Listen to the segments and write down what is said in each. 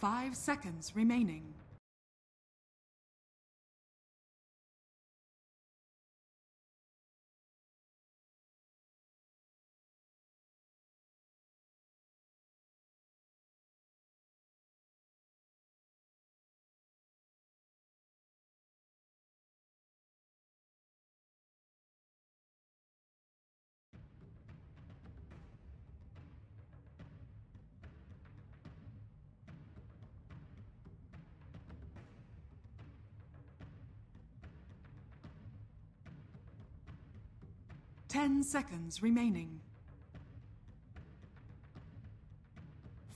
5 seconds remaining. Ten seconds remaining.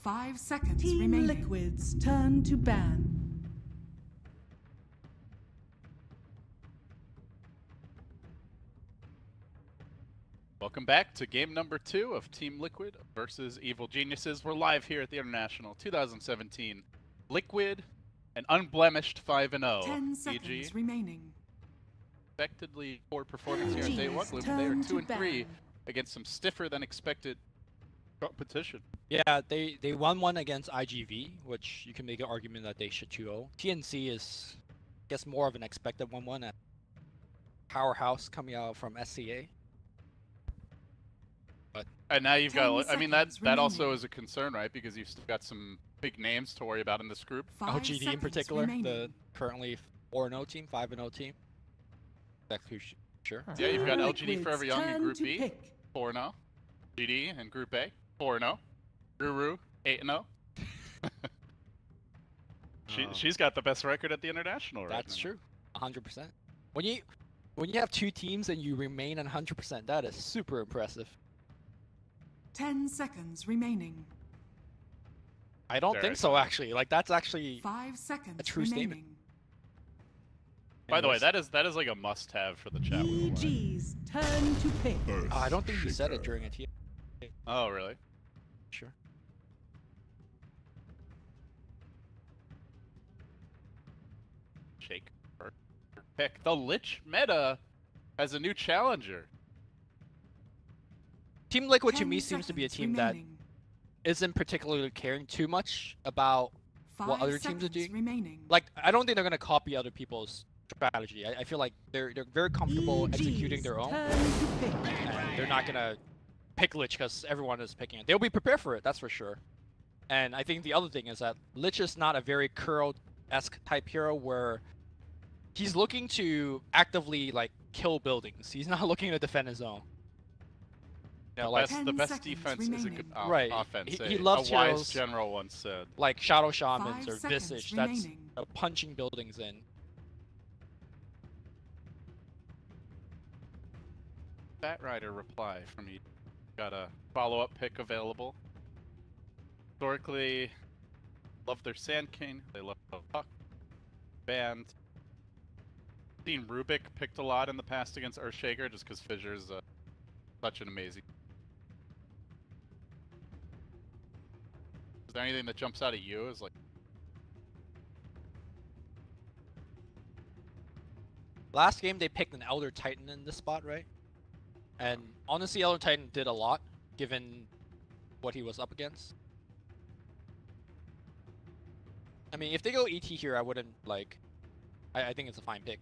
5 seconds Team remaining. Liquid's turn to ban. Welcome back to game number 2 of Team Liquid versus Evil Geniuses. We're live here at the International 2017. Liquid, an unblemished 5-0. 10 seconds remaining. Expectedly poor performance here on day 1. They are 2-3 against some stiffer than expected competition. Yeah, they won one against IGV, which you can make an argument that they should 2-0. TNC is, I guess, more of an expected 1-1 at powerhouse coming out from SCA. But and now you've got, I mean, that also is a concern, right? Because you've still got some big names to worry about in this group. LGD in particular, the currently 4-0 team, 5-0 team. Exactly sure. Yeah, you've got LGD Forever Young in Group B, 4-0. GD in Group A, 4-0. Guru, 8-0. She's got the best record at the International right now. That's true, 100%. When you have two teams and you remain 100%, that is super impressive. 10 seconds remaining. I don't think so, actually. Like, that's actually 5 seconds a true statement. By the way, that is like a must-have for the chat. EG's turn to pick. I don't think you said it during a TF. Oh, really? Sure. Shake. Pick. The Lich meta has a new challenger. Team Liquid to me seems to be a team that isn't particularly caring too much about what other teams are doing. Like, I don't think they're going to copy other people's strategy. I feel like they're very comfortable executing their own, and they're not gonna pick Lich because everyone is picking it. They'll be prepared for it, that's for sure. And I think the other thing is that Lich is not a very Curl-esque type hero where he's looking to actively like kill buildings. He's not looking to defend his own. You know, the best defense is a good offense. He loves a wise heroes general once said. Like Shadow Shamans or Visage, that's punching buildings in. Bat Rider reply from you. Got a follow-up pick available. Historically, love their Sand King. They love the Puck band. Seen Rubik picked a lot in the past against Earthshaker just because Fissure's such an amazing. Is there anything that jumps out at you as like? Last game they picked an Elder Titan in this spot, right? And honestly, Elder Titan did a lot, given what he was up against. I mean, if they go ET here, I wouldn't, like... I think it's a fine pick.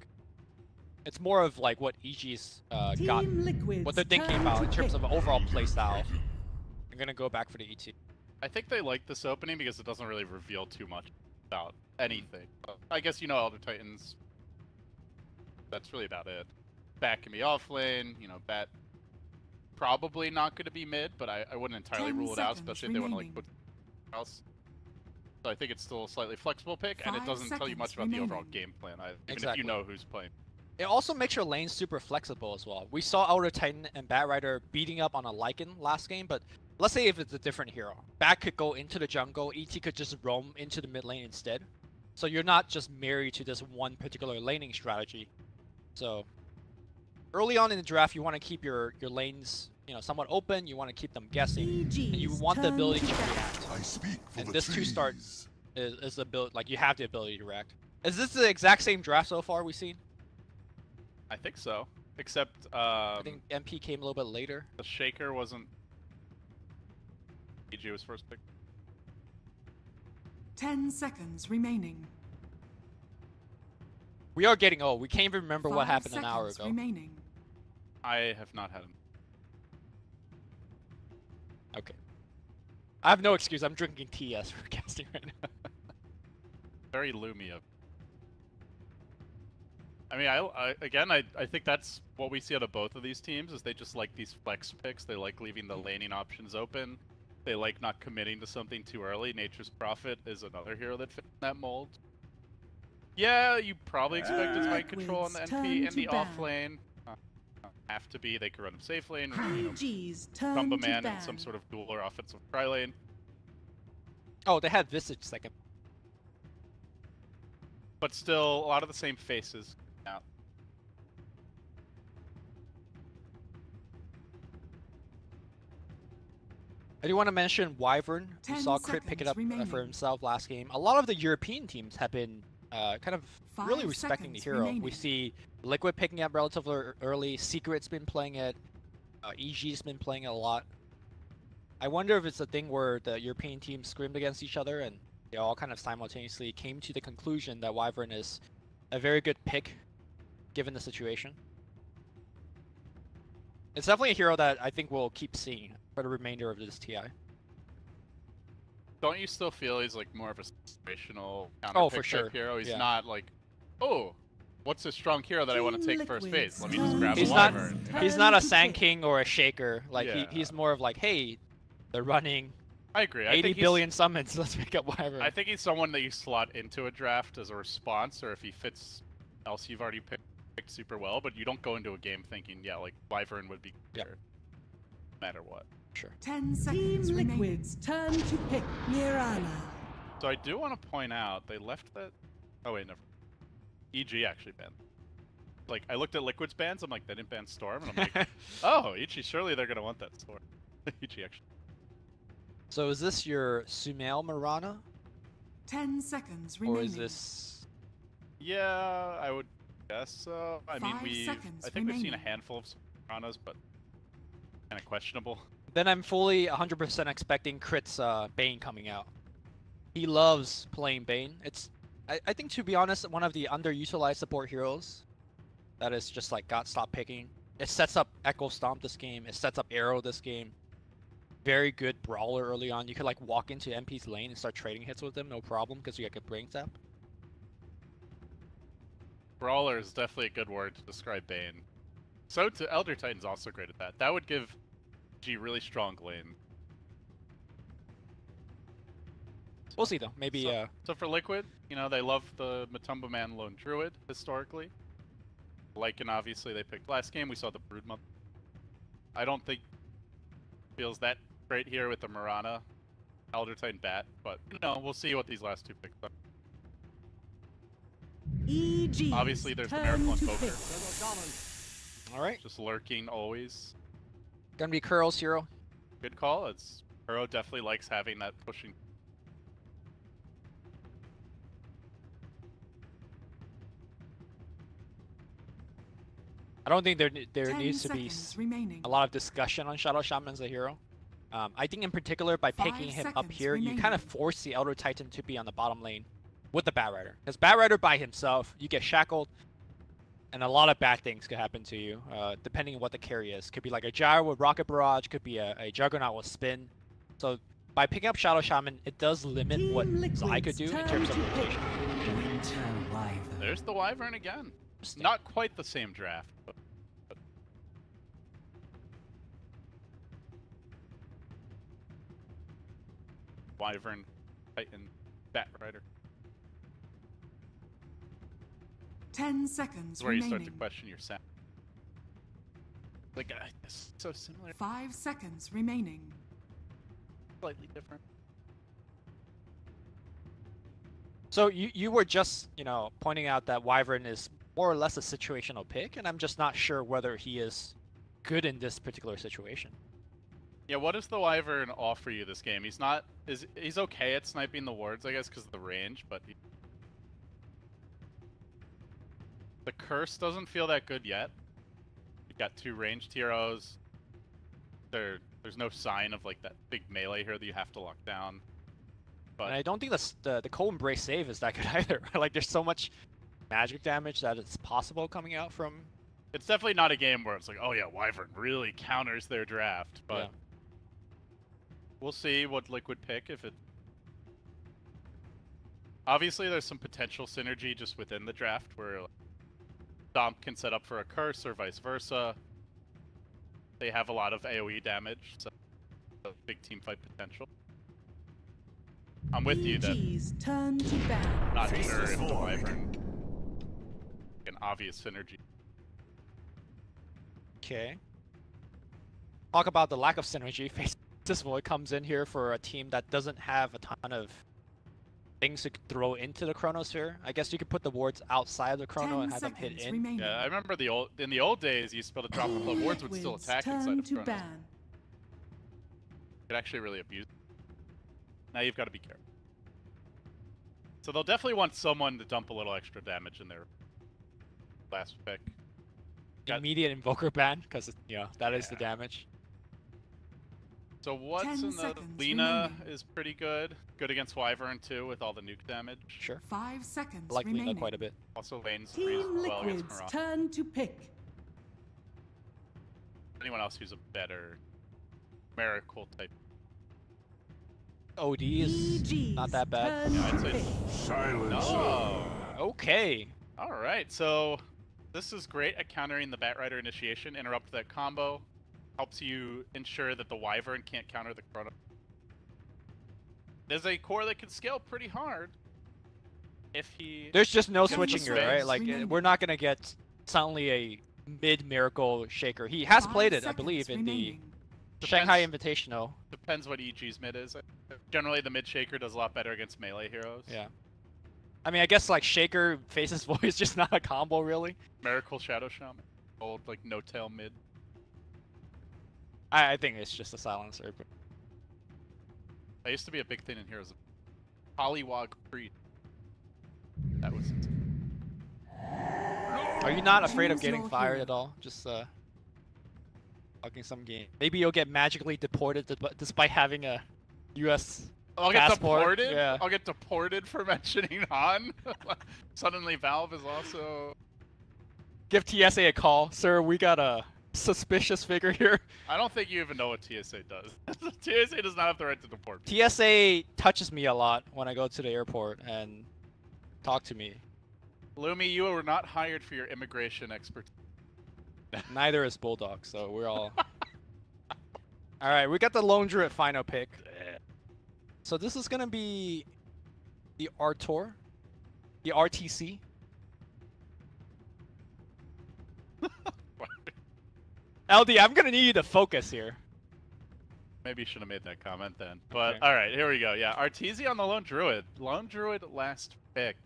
It's more of, like, what EG's got, what they're thinking about in terms of overall playstyle. I'm gonna go back for the ET. I think they like this opening because it doesn't really reveal too much about anything. I guess you know Elder Titans. That's really about it. Bat can be off lane, you know, Bat probably not going to be mid, but I wouldn't entirely rule it out, especially if they want to like put else. So I think it's still a slightly flexible pick, and it doesn't tell you much about the overall game plan, even if you know who's playing. It also makes your lane super flexible as well. We saw Elder Titan and Bat Rider beating up on a Lycan last game, but let's say if it's a different hero. Bat could go into the jungle, ET could just roam into the mid lane instead. So you're not just married to this one particular laning strategy. So early on in the draft, you want to keep your lanes, you know, somewhat open. You want to keep them guessing, and you want the ability to react. And this 2-start is the ability, like you have the ability to react. Is this the exact same draft so far we've seen? I think so, except I think MP came a little bit later. The Shaker wasn't. EG was first pick. 10 seconds remaining. We are getting old. We can't even remember what 5 happened an hour seconds ago. remaining. I have not had him. Okay. I have no excuse. I'm drinking tea as we're casting right now. Very Lumi of. I mean, I think that's what we see out of both of these teams is they just like these flex picks. They like leaving the laning options open. They like not committing to something too early. Nature's Prophet is another hero that fits in that mold. Yeah, you probably expect his mind control on the NP and the off lane. Have to be. They could run him safe lane, or, you know, dump a man in some sort of dual or offensive tri lane. Oh, they had Visage second. But still, a lot of the same faces out. I do want to mention Wyvern. We 10 saw Crit pick it up for himself last game. A lot of the European teams have been kind of really respecting the hero. We see Liquid picking up relatively early. Secret's been playing it. EG's been playing it a lot. I wonder if it's a thing where the European teams scrimmed against each other and they all kind of simultaneously came to the conclusion that Wyvern is a very good pick given the situation. It's definitely a hero that I think we'll keep seeing for the remainder of this TI. Don't you still feel he's like more of a situational for counter sure. hero? He's Yeah. not like, oh, what's a strong hero that I want to take first base? Let me just grab He's a not. Wyvern. He's not a Sand King or a Shaker. Like Yeah. he's more of like, hey, they're running I agree. 80 billion summons. Let's pick up Wyvern. I think he's someone that you slot into a draft as a response, or if he fits else you've already picked super well, but you don't go into a game thinking, yeah, like Wyvern would be better, no matter what. Sure. 10 Team seconds remaining. Liquid's turn to pick Mirana. So I do want to point out they left that. Oh wait, never. EG actually banned. Like I looked at Liquid's bans, I'm like they didn't ban Storm, and I'm like, oh, EG, surely they're gonna want that Storm. EG actually. So is this your Sumail Mirana? 10 seconds remaining. Or is this... Yeah, I would guess so. I mean, 5 seconds I think we've seen a remaining. handful of Miranas, but kind of questionable. Then I'm fully 100% expecting Crit's Bane coming out. He loves playing Bane. It's, I think, to be honest, one of the underutilized support heroes that is just like got stopped picking. It sets up Echo Stomp this game. It sets up Arrow this game. Very good brawler early on. You could like walk into MP's lane and start trading hits with them, no problem, because you get good brain tap. Brawler is definitely a good word to describe Bane. So to Elder Titan's also great at that. That would give G really strong lane. We'll see though. Maybe So for Liquid, you know, they love the Matumba Man Lone Druid historically. Lycan obviously they picked last game. We saw the Broodmother. I don't think feels that great here with the Mirana, Elder Titan Bat, but you know, we'll see what these last two picks are. EG. Obviously there's the Miracle and Poker. Alright. Just lurking always. Gonna be Curl's hero. Good call. It's Kuro definitely likes having that pushing. I don't think there 10 needs to be seconds remaining. a lot of discussion on Shadow Shaman as a hero. I think in particular by 5 picking him up seconds here, you kind of remaining. force the Elder Titan to be on the bottom lane with the Batrider. Because Batrider by himself, you get shackled, and a lot of bad things could happen to you, depending on what the carry is. Could be like a Gyro with Rocket Barrage, could be a Juggernaut with Spin. So by picking up Shadow Shaman, it does limit Team what Liquid's Zai could do in terms of turn to pick. rotation. There's the Wyvern again. Not quite the same draft, but Wyvern, Titan, Batrider. 10 seconds This is where you start to remaining. question your sound. Like, this is so similar, 5 seconds remaining. slightly different. So you were just, you know, pointing out that Wyvern is more or less a situational pick, and I'm just not sure whether he is good in this particular situation. Yeah, what does the Wyvern offer you this game? He's not, he's okay at sniping the wards, I guess, because of the range, but the curse doesn't feel that good yet. You've got 2 ranged heroes. There's no sign of like that big melee here that you have to lock down. But And I don't think the Cold Embrace save is that good either. Like, there's so much magic damage that it's possible coming out from. It's definitely not a game where it's like, oh yeah, Wyvern really counters their draft. But Yeah. we'll see what Liquid pick if it. Obviously, there's some potential synergy just within the draft where Stomp can set up for a curse or vice versa. They have a lot of AoE damage, so a big team fight potential. I'm with you that EG's turn to ban. not sure if the Wyvern an obvious synergy. Okay. Talk about the lack of synergy. Faceless Void comes in here for a team that doesn't have a ton of things to throw into the Chronosphere. I guess you could put the wards outside of the Chrono and have them hit in. Remaining. Yeah, I remember in the old days, you used to be able to drop them, the wards would still attack inside turn of to Chronos. ban. Could actually really abuse it. Now you've got to be careful. So they'll definitely want someone to dump a little extra damage in their last pick. Immediate Invoker ban, because that is the damage. So what's 10 in the seconds Lina remaining. is pretty good. Good against Wyvern too with all the nuke damage. Sure. 5 seconds I like Lina remaining. quite a bit. Also lanes Team well against Liquid's Mirage. turn to pick. Anyone else who's a better Miracle type. OD is EG's not that bad. turn Yeah, I'd to say pick. Silence. Oh, Okay. all right. So this is great at countering the Batrider initiation. Interrupt that combo. Helps you ensure that the Wyvern can't counter the Chrono. There's a core that can scale pretty hard. If he... There's just no Gets the switching here, space. right? Like, Remaining. we're not going to get suddenly a mid-Miracle Shaker. He has 5 played it, I seconds believe, in remaining. the Shanghai Invitational. Depends what EG's mid is. Generally, the mid Shaker does a lot better against melee heroes. Yeah. I mean, I guess, like, Shaker Faceless Void is just not a combo, really. Miracle Shadow Shaman. Old, like, no-tail mid. I think it's just a silencer. But That used to be a big thing in Heroes of Pollywog Priest. That was it. are you not afraid of Choose getting your fired hero. at all? Just, talking some game. Maybe you'll get magically deported despite having a US I'll get passport. deported? Yeah. I'll get deported for mentioning Han? Suddenly Valve is also... Give TSA a call. Sir, we got a suspicious figure here. I don't think you even know what TSA does. TSA does not have the right to deport people. TSA touches me a lot when I go to the airport and talk to me. Lumi, you were not hired for your immigration expertise. Neither is Bulldog, so we're all... Alright, we got the Lone Druid final pick. So this is going to be the R-Tour, the RTC. LD, I'm going to need you to focus here. Maybe you should have made that comment then. But Okay. all right, here we go. Yeah, Arteezy on the Lone Druid. Lone Druid last pick.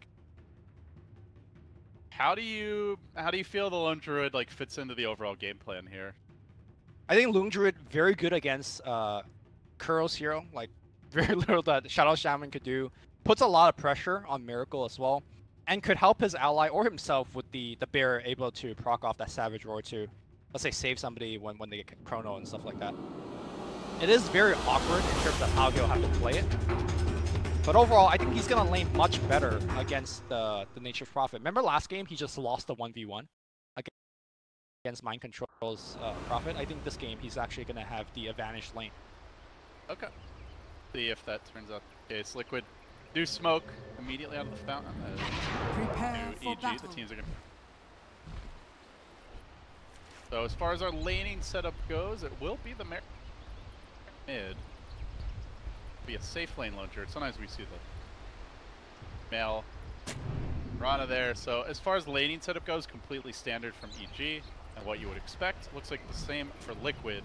How do you feel the Lone Druid like fits into the overall game plan here? I think Lone Druid very good against Kuro's hero. Like, very little that Shadow Shaman could do. Puts a lot of pressure on Miracle as well. And could help his ally or himself with the bear able to proc off that Savage Roar to, let's say, save somebody when they get Chrono and stuff like that. It is very awkward in terms of how he'll have to play it. But overall, I think he's going to lane much better against the Nature's Prophet. Remember last game, he just lost the 1v1 against Mind Control's Prophet. I think this game, he's actually going to have the advantage lane. Okay. See if that turns out the case. Liquid do smoke immediately out of the fountain. Prepare To for EG, battle. the teams are going to... So as far as our laning setup goes, it will be the mid. Be a safe lane launcher. Sometimes we see the male Rana there. So as far as laning setup goes, completely standard from EG and what you would expect. Looks like the same for Liquid.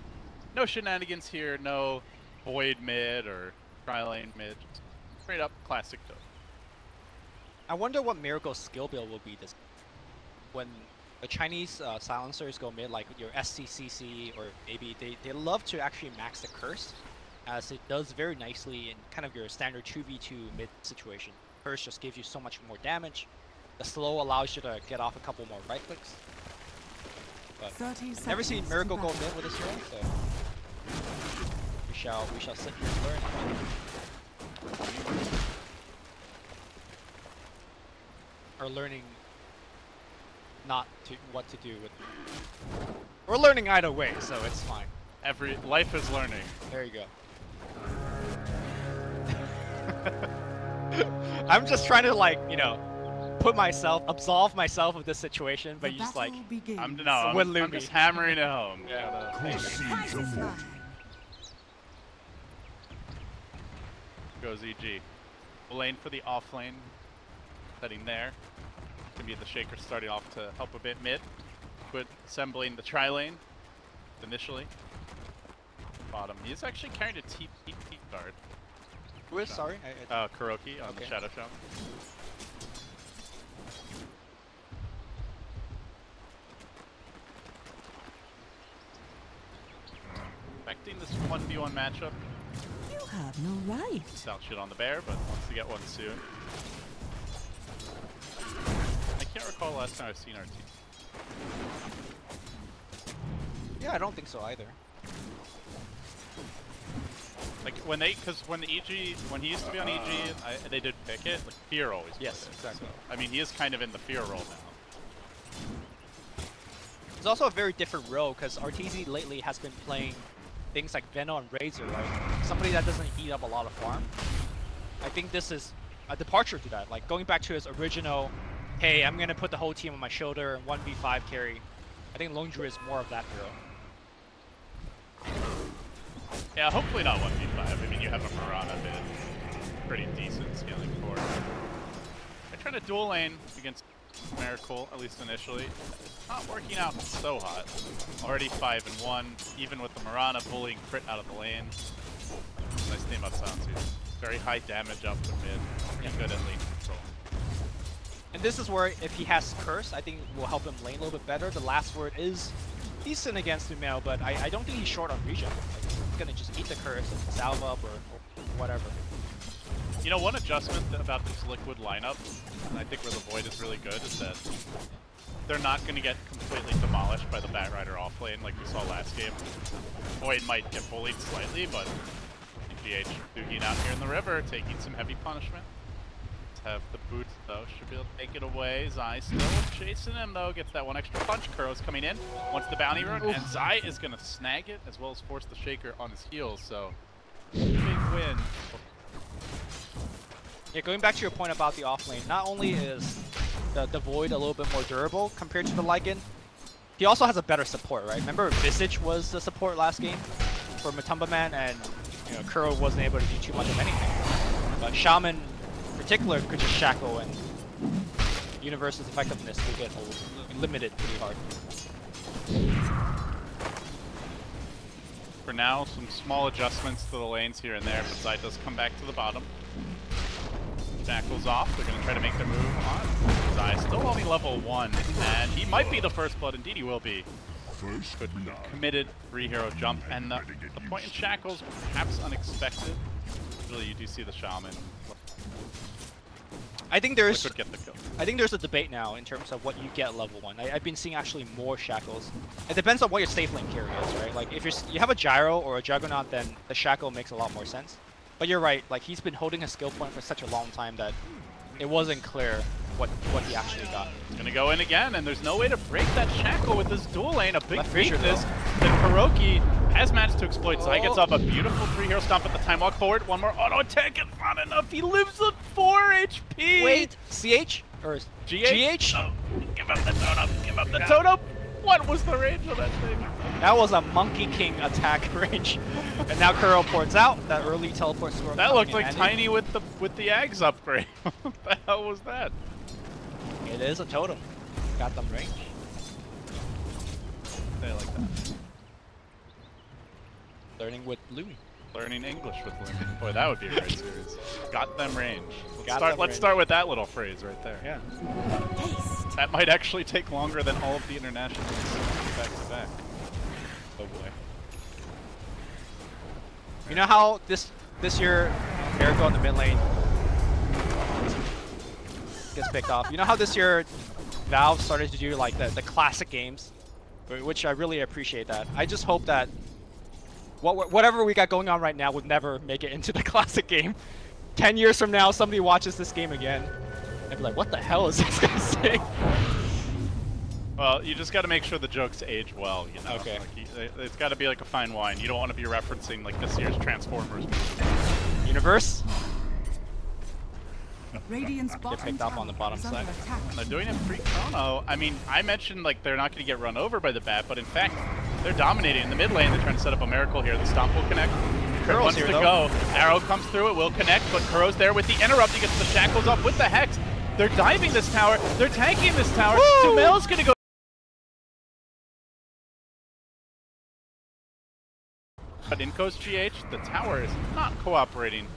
No shenanigans here, no void mid or tri-lane mid. Just straight up classic Dota. I wonder what Miracle's skill build will be this when the Chinese silencers go mid, like your SCCC or maybe they love to actually max the curse, as it does very nicely in kind of your standard 2v2 mid situation. Curse just gives you so much more damage. The slow allows you to get off a couple more right clicks. But 30 I've never seen seconds Miracle to go battle. mid with this hero, so we shall sit here and learn. are learning what to do with. We're learning either way, so it's fine. Life is learning. There you go. I'm just trying to like, you know, absolve myself of this situation, but you just like, I'm just hammering it home. Yeah. Goes EG. Lane for the off lane. Heading there. Gonna be the Shaker starting off to help a bit mid. But assembling the tri lane initially. Bottom. He's actually carrying a TP guard. Who is? Sorry? Kuroki on the Shadow Shaman. Expecting this 1v1 matchup. You have no right. South shit on the bear, but wants to get one soon. I can't recall the last time I've seen our team. Yeah, I don't think so either. Like when he used to be on EG, they did pick it. Like Fear always. Yes, exactly. So, I mean, he is kind of in the Fear role now. It's also a very different role because RTZ lately has been playing things like Venom and Razor, right? Somebody that doesn't eat up a lot of farm. I think this is a departure to that. Like going back to his original, hey, I'm gonna put the whole team on my shoulder and 1v5 carry. I think Longdrew is more of that hero. Yeah, hopefully not 1v5. I mean, you have a Mirana bit pretty decent scaling forward. I tried to dual lane against Miracle, at least initially. It's not working out so hot. Already 5-1, even with the Mirana bullying crit out of the lane. Nice name up Sansu. Very high damage up to mid. Pretty good at lane control. And this is where, if he has Curse, I think it will help him lane a little bit better. The last word is decent against Numel, but I don't think he's short on regen. Like, he's gonna just eat the Curse and salve up or whatever. You know, one adjustment about this Liquid lineup, and I think where the Void is really good, is that they're not going to get completely demolished by the Batrider offlane like we saw last game. Void might get bullied slightly, but GH Dugin out here in the river, taking some heavy punishment. Let's have the boots, though. Should be able to take it away. Zai still chasing him, though. Gets that one extra punch. Kuro's coming in. Wants the bounty rune, and Zai is going to snag it, as well as force the Shaker on his heels, so big win. Yeah, going back to your point about the offlane, not only is the Void a little bit more durable compared to the Lycan, he also has a better support, right? Remember Visage was the support last game for Matumba Man, and you know, Kuro wasn't able to do too much of anything. But Shaman in particular could just shackle, and Universe's effectiveness will get limited pretty hard. For now, some small adjustments to the lanes here and there, but Zai does come back to the bottom. Shackles off, they're going to try to make their move on. Zai still only level 1, and he might be the first blood, indeed he will be. Good committed 3-hero jump, and the point in Shackles, perhaps unexpected. Usually you do see the Shaman. I think there's get the kill. I think there's a debate now in terms of what you get level 1. I've been seeing actually more Shackles. It depends on what your safe lane carry is, right? Like if you have a Gyro or a Juggernaut, then the Shackle makes a lot more sense. But you're right, like he's been holding a skill point for such a long time that it wasn't clear what he actually got. He's gonna go in again, and there's no way to break that Shackle with this dual lane. A big weakness that Kuroki has managed to exploit. Zai gets up a beautiful 3-hero stomp at the time. Walk forward, one more auto attack, it's not enough. He lives at 4 HP. Wait, CH or GH? Oh, give up the totem. Give up the totem. What was the range of that thing? That was a Monkey King attack range. And now Kuro ports out. That early teleport score. That looked like Tiny with the Ags upgrade. What the hell was that? It is a totem. Got them range. They like that. Learning with Louis. Learning English with Louis. Boy, that would be a great series. Got them range. Let's start with that little phrase right there. Yeah. That might actually take longer than all of the internationals back to back. Oh boy. You know how this year Miracle in the mid lane gets picked off. You know how this year Valve started to do like the classic games, which I really appreciate that. I just hope that whatever we got going on right now would never make it into the classic game. 10 years from now, somebody watches this game again, I'd be like, what the hell is this guy saying? Well, you just got to make sure the jokes age well, you know? Okay. Like, it's got to be like a fine wine. You don't want to be referencing like this year's Transformers Universe? Radiant's Get picked up on the bottom side. They're doing it pre-chrono. I mean, I mentioned like they're not going to get run over by the bat, but in fact, they're dominating in the mid lane. They're trying to set up a miracle here. The stomp will connect. Kurt wants to go. Arrow comes through. It will connect, but Kuro's there with the interrupt. He gets the shackles up with the hex. They're diving this tower. They're tanking this tower. Sumail's going to go. But in goes GH. The tower is not cooperating.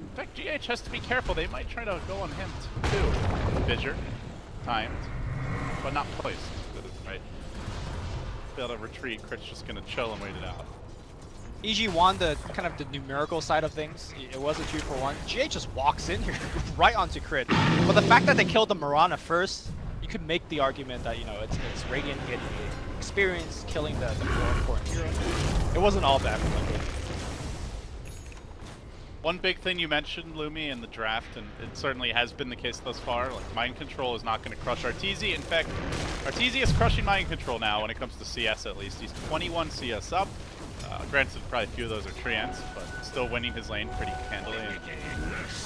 In fact, GH has to be careful. They might try to go on him too. Fissure. Timed. But not placed. Right? Failed to retreat. Crit's just going to chill and wait it out. EG won the kind of the numerical side of things. It was a 2-for-1. GH just walks in here right onto Crit. But the fact that they killed the Mirana first, you could make the argument that, you know, it's Radiant getting experience killing the more important hero. It wasn't all bad for them. One big thing you mentioned, Lumi, in the draft, and it certainly has been the case thus far, like Mind Control is not going to crush Arteezy. In fact, Arteezy is crushing Mind Control now when it comes to CS at least. He's 21 CS up. Granted, probably a few of those are treants, but still winning his lane pretty handily. And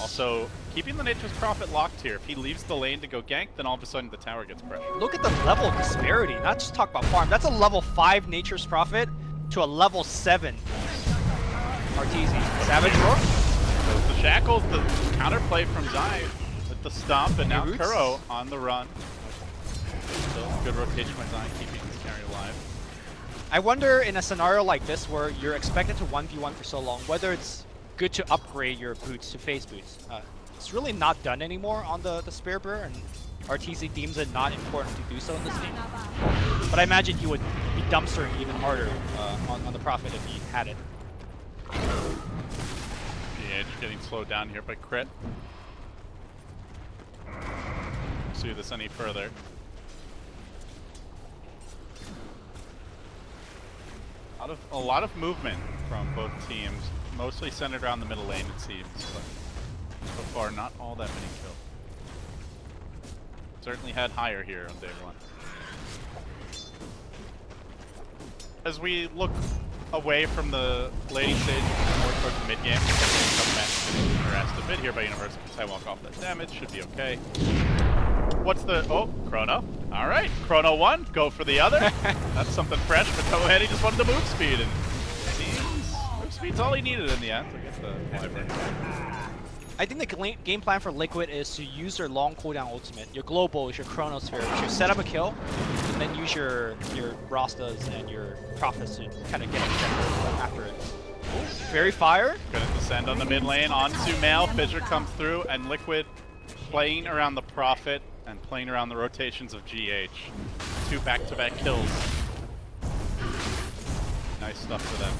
also, keeping the Nature's Prophet locked here. If he leaves the lane to go gank, then all of a sudden the tower gets pressure. Look at the level of disparity, not just talk about farm. That's a level 5 Nature's Prophet to a level 7 Arteezy. Savage Roar? So the shackles, the counterplay from Zai with the stomp, and now Kuro on the run. Still good rotation by Zai, keeping his carry alive. I wonder in a scenario like this where you're expected to 1v1 for so long, whether it's good to upgrade your boots to phase boots. It's really not done anymore on the Spear Burr, and Arteezy deems it not important to do so in this game. But I imagine he would be dumpstering even harder on the Prophet if he had it. GH getting slowed down here by Crit. Pursue this any further. A lot of movement from both teams, mostly centered around the middle lane it seems, but so far not all that many kills. Certainly had higher here on day one. As we look away from the laning stage more towards the mid game, harassed a bit here by Universal. I walk off that damage, should be okay. What's the... Oh, Chrono. Alright, Chrono 1, go for the other. That's something fresh, but go ahead, he just wanted the move speed, and move speed's all he needed in the end to get the library. I think the game plan for Liquid is to use their long cooldown ultimate. Your global is your Chronosphere, which you set up a kill, and then use your Rastas and your Prophets to kind of get after it. Very fire. Gonna descend on the mid lane on Sumail. Fissure comes through, and Liquid playing around the Prophet and playing around the rotations of GH. 2 back-to-back kills. Nice stuff for them.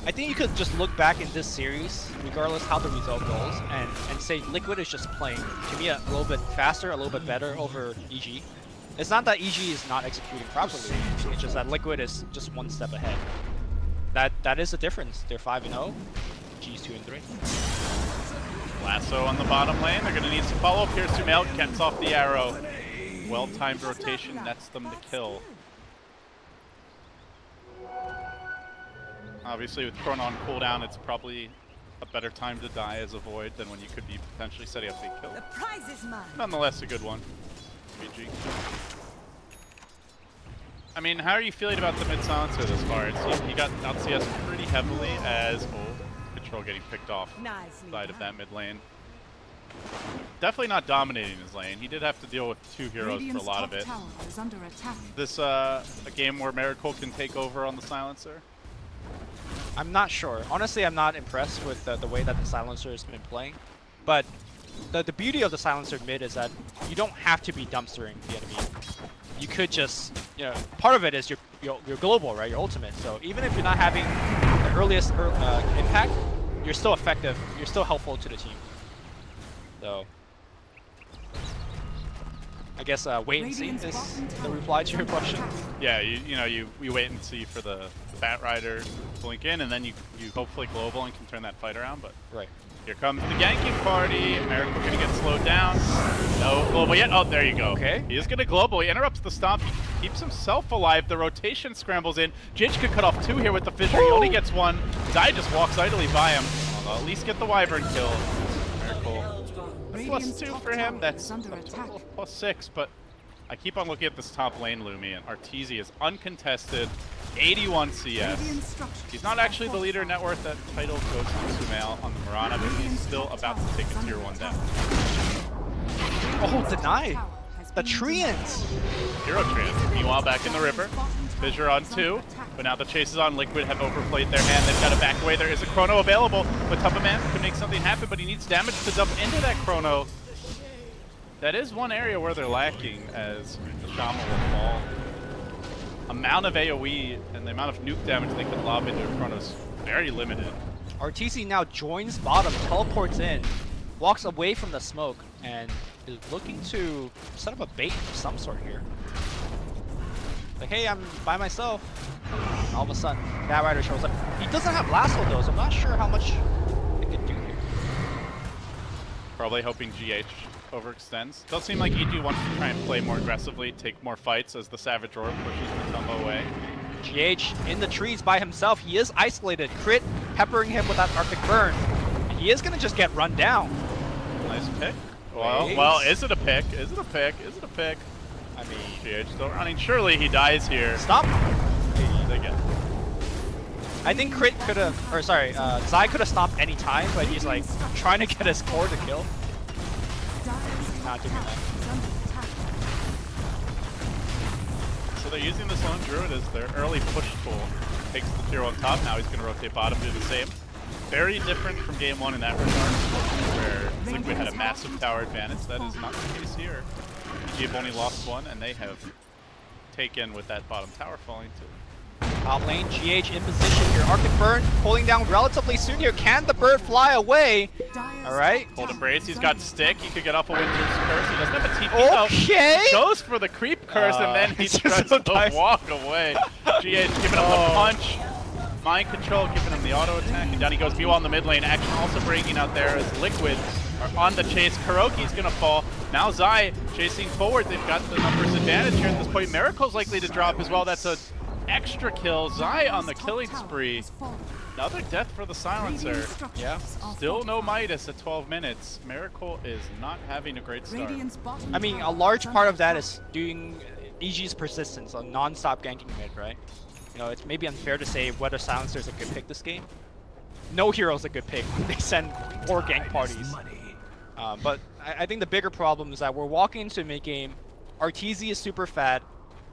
I think you could just look back in this series, regardless how the result goes, and say Liquid is just playing, to me, a little bit faster, a little bit better over EG. It's not that EG is not executing properly, it's just that Liquid is just one step ahead. That is the difference. They're 5-0, EG's 2-3. Lasso on the bottom lane. They're going to need some follow-up here. Sumail gets off the arrow. Well-timed rotation nets them the kill. Obviously, with Chrono on cooldown, it's probably a better time to die as a Void than when you could be potentially setting up the kill. The prize is mine. Nonetheless, a good one. GG. I mean, how are you feeling about the mid-silencer this far? He got out CS pretty heavily as... Control getting picked off side of that mid lane. Definitely not dominating his lane. He did have to deal with 2 heroes for a lot of it. This a game where Miracle can take over on the silencer? I'm not sure. Honestly, I'm not impressed with the way that the silencer has been playing. But the beauty of the silencer mid is that you don't have to be dumpstering the enemy. You could just, you know, part of it is your global, right? Your ultimate. So even if you're not having the earliest impact, you're still effective. You're still helpful to the team. So I guess wait and see is the reply to your question. Yeah, you wait and see for the Bat Rider to blink in, and then you hopefully global and can turn that fight around. But right. Here comes the ganking party. Miracle gonna get slowed down. No global yet. Oh, there you go. Okay. He is gonna global. He interrupts the stomp. He keeps himself alive. The rotation scrambles in. Jidge could cut off 2 here with the fissure. He only gets 1. Zai just walks idly by him. I'll at least get the Wyvern kill. Miracle. That's +2 for him. That's a total of +6, but I keep on looking at this top lane, Lumi, and Arteezy is uncontested. 81 CS. He's not actually the leader net worth. That title goes to Sumail on the Mirana, but he's still about to take a tier 1 down. Oh, denied. The Treants. Hero Treants. Meanwhile, back in the river. Fissure on 2, but now the chase is on. Liquid have overplayed their hand. They've got to back away. There is a Chrono available, but Tubberman can make something happen, but he needs damage to dump into that Chrono. That is one area where they're lacking, as the Shaman will fall. Amount of AoE and the amount of nuke damage they can lob into a Chrono is very limited. Arteezy now joins bottom, teleports in, walks away from the smoke, and is looking to set up a bait of some sort here. Like, hey, I'm by myself. And all of a sudden, Bad Rider shows up. He doesn't have Lasso though, so I'm not sure how much it could do here. Probably hoping GH overextends. Does seem like EG wants to try and play more aggressively, take more fights as the Savage Roar pushes Matumbo away. GH in the trees by himself. He is isolated. Crit peppering him with that Arctic Burn. And he is going to just get run down. Nice pick. Well, is it a pick? Is it a pick? Is it a pick? I mean, GH still running. Surely he dies here. Stop. Again. I think Crit could have, or sorry, Zai could have stopped any time, but he's like trying to get his core to kill. Not doing that. So they're using this lone druid as their early push tool. Takes the tier 1 top, now he's going to rotate bottom, do the same. Very different from game 1 in that regard, where Liquid had a massive tower advantage. That is not the case here. EG have only lost 1, and they have taken with that bottom tower falling too. Top lane, GH in position here. Arctic Burn pulling down relatively soon here. Can the bird fly away? Alright. Hold embrace, he's got stick. He could get off a Winter's Curse. He doesn't have a TP. Okay. He goes for the creep curse and then he tries to walk away. GH giving him the punch. Mind control, giving him the auto attack. And down he goes. Meanwhile in the mid lane. Action also breaking out there as Liquid are on the chase. Kuroki's gonna fall. Now Zai chasing forward. They've got the numbers advantage here at this point. Miracle's likely to drop as well. That's a extra kill. Zai on the killing spree. Another death for the silencer. Yeah. Still no Midas at 12 minutes. Miracle is not having a great start. I mean, a large part of that is doing EG's persistence on non-stop ganking mid, right? You know, it's maybe unfair to say whether silencer is a good pick this game. No hero's a good pick when they send 4 gank parties. But I think the bigger problem is that we're walking into mid-game, Arteezy is super fat,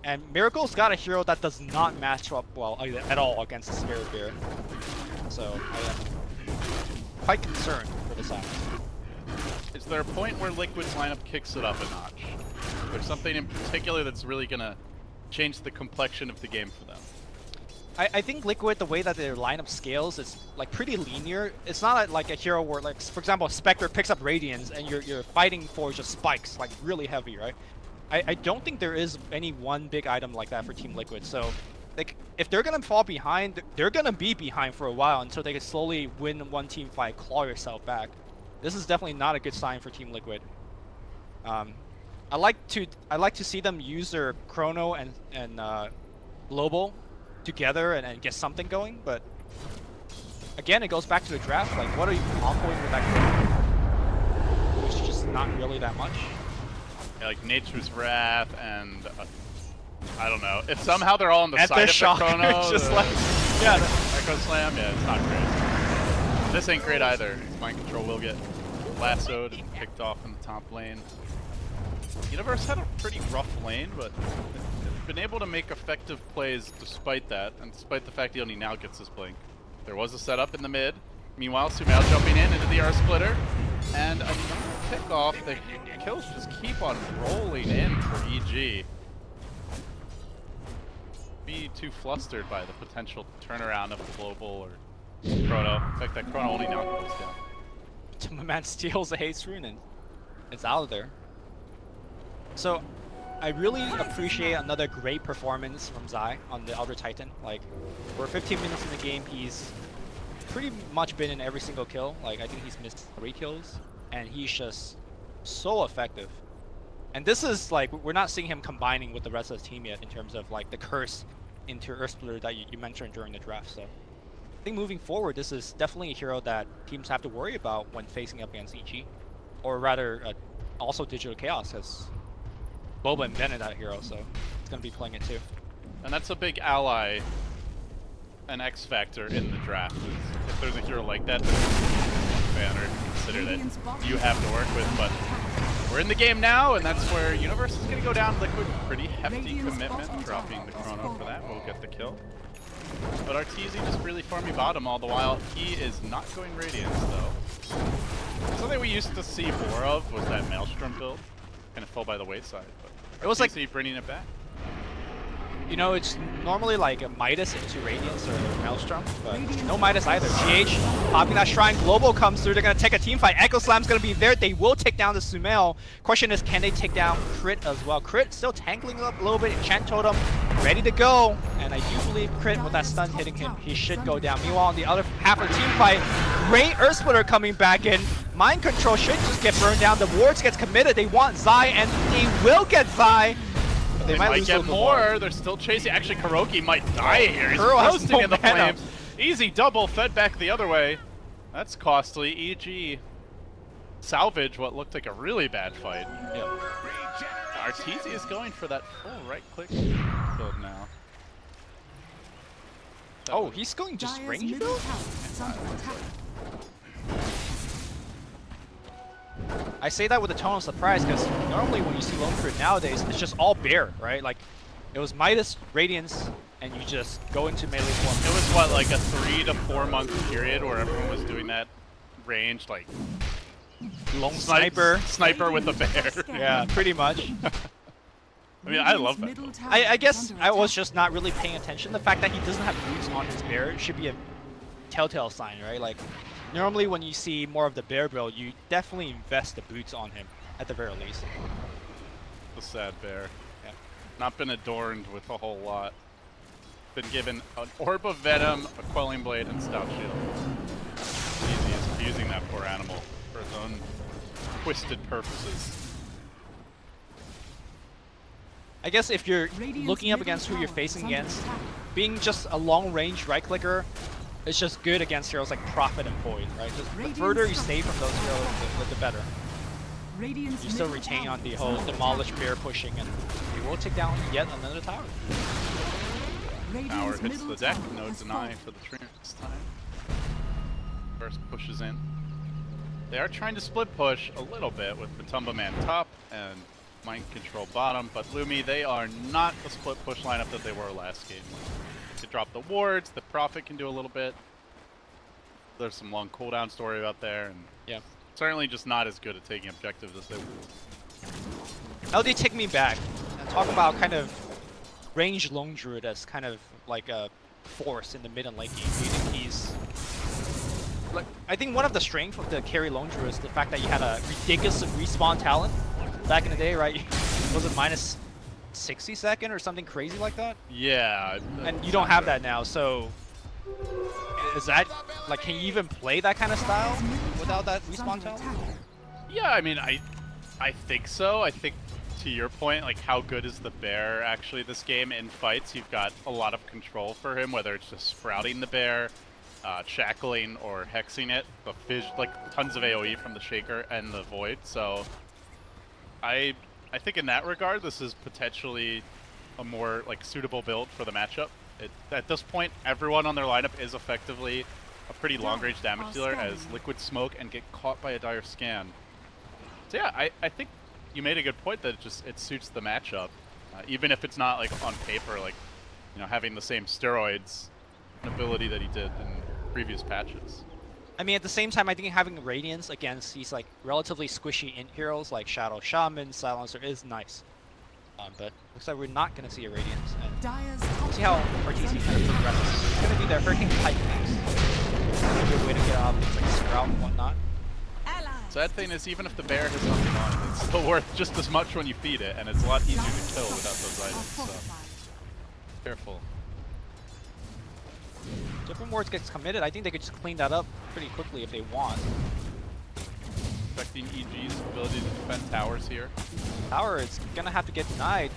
and Miracle's got a hero that does not match up well at all against the Spirit Bear. So I am quite concerned for the Silence. Is there a point where Liquid's lineup kicks it up a notch? There's something in particular that's really going to change the complexion of the game for them? I think Liquid, the way that their lineup scales is like pretty linear. It's not like a hero where, like, for example, Spectre picks up Radiance and you're fighting for just spikes, like really heavy, right? I don't think there is any one big item like that for Team Liquid. So, like, if they're gonna fall behind, they're gonna be behind for a while until they can slowly win one team fight, claw yourself back. This is definitely not a good sign for Team Liquid. I like to see them use their Chrono and Global together and get something going, but again, it goes back to the draft. Like, what are you comboing with that Chrono? It's just not really that much. Yeah, like Nature's Wrath and I don't know. If somehow they're all on the side of shock, the Chrono, just like Echo Slam, yeah, it's not great. This ain't great either. Mind Control will get lassoed and picked off in the top lane. Universe had a pretty rough lane, but they've been able to make effective plays despite that, and despite the fact he only now gets his blink. There was a setup in the mid. Meanwhile, Sumail jumping in into the R-Splitter, and another pickoff. The kills just keep on rolling in for EG. Be too flustered by the potential turnaround of a Global or Chrono. In fact, that Chrono only now goes down. My man steals a Haste Rune and it's out of there. So, I really appreciate another great performance from Zai on the Elder Titan. Like, we're 15 minutes in the game, he's pretty much been in every single kill. Like, I think he's missed 3 kills, and he's just so effective. And this is like, we're not seeing him combining with the rest of the team yet in terms of like the curse into Earth Splitter that you mentioned during the draft. So I think moving forward, this is definitely a hero that teams have to worry about when facing up against EG, or rather also Digital Chaos, because Boba invented that hero, so it's going to be playing it too. And that's a big ally, an X factor in the draft. If there's a hero like that, there's one banner to consider that you have to work with. But we're in the game now, and that's where Universe is going to go down Liquid. Pretty hefty commitment, dropping the chrono for that. We'll get the kill. But RTZ just really farming bottom all the while. He is not going Radiance, though. Something we used to see more of was that Maelstrom build. Kind of fell by the wayside. But it was like like bringing it back. You know, it's normally like a Midas into Radiance or Maelstrom, but no Midas either. GH popping that Shrine. Global comes through. They're going to take a team fight. Echo Slam's going to be there. They will take down the Sumail. Question is, can they take down Crit as well? Crit still tangling up a little bit. Enchant Totem ready to go. And I do believe Crit, with that stun hitting him, he should go down. Meanwhile, on the other half of the team fight, great Earth Splitter coming back in. Mind Control should just get burned down. The wards gets committed. They want Zai, and they will get Zai. They might get more. They're still chasing. Actually, Kuroki might die here. He's roasting in the flames. Easy double, fed back the other way. That's costly. EG salvage what looked like a really bad fight. Yep. RTZ is going for that full right-click build now. Oh, he's going just range build? I say that with a tone of surprise because normally when you see Lone Crit nowadays, it's just all bear, right? Like, it was Midas, Radiance, and you just go into melee form. It was what, like a 3 to 4 month period where everyone was doing that range, like lone sniper with a bear. Yeah, pretty much. I mean, I love that. I guess I was just not really paying attention. The fact that he doesn't have boots on his bear should be a telltale sign, right? Like, normally when you see more of the bear build, you definitely invest the boots on him, at the very least. The sad bear. Yeah. Not been adorned with a whole lot. Been given an Orb of Venom, a Quelling Blade, and Stout Shield. Easy is abusing that poor animal for his own twisted purposes. I guess if you're looking up against who you're facing against, being just a long-range right-clicker, it's just good against heroes like Prophet and Void, right? Just the further you stay from those heroes, the better. You still retain on the whole demolish bear pushing, and you will take down yet another tower. Tower hits the deck, no deny for the Treant this time. First pushes in. They are trying to split push a little bit with Matumba Man top and Mind Control bottom, but Lumi, they are not the split push lineup that they were last game. To drop the wards, the Prophet can do a little bit. There's some long cooldown story out there, and yeah, certainly just not as good at taking objectives as they were. LD, take me back and talk about kind of range Lone Druid as kind of like a force in the mid and late game. Do you think he's like, I think one of the strengths of the carry Lone Druid is the fact that you had a ridiculous respawn talent back in the day, right? Was it minus 60 second or something crazy like that? Yeah. And you don't have that now, so is that, like, can you even play that kind of style without that respawn talent? Yeah, I mean, I think so. I think, to your point, like, how good is the bear actually this game in fights? You've got a lot of control for him, whether it's just sprouting the bear, shackling, or hexing it. The fish, like, tons of AoE from the Shaker and the Void, so I think in that regard, this is potentially a more like suitable build for the matchup. At this point, everyone on their lineup is effectively a pretty long-range damage dealer as Liquid smoke and get caught by a dire scan. So yeah, I think you made a good point that it suits the matchup, even if it's not like on paper, like, you know, having the same steroids ability that he did in previous patches. I mean, at the same time, I think having Radiance against these like relatively squishy int heroes like Shadow Shaman, Silencer is nice. But looks like we're not going to see a Radiance. And see how RTZ kind of progresses. It's going to be their Hurricane Pike next. A good way to get off things like Sprout and whatnot. Sad thing is, even if the bear has nothing on it, it's still worth just as much when you feed it, and it's a lot easier to kill without those items, so careful. Different wards gets committed. I think they could just clean that up pretty quickly if they want. Affecting EG's ability to defend towers here. Tower is gonna have to get denied.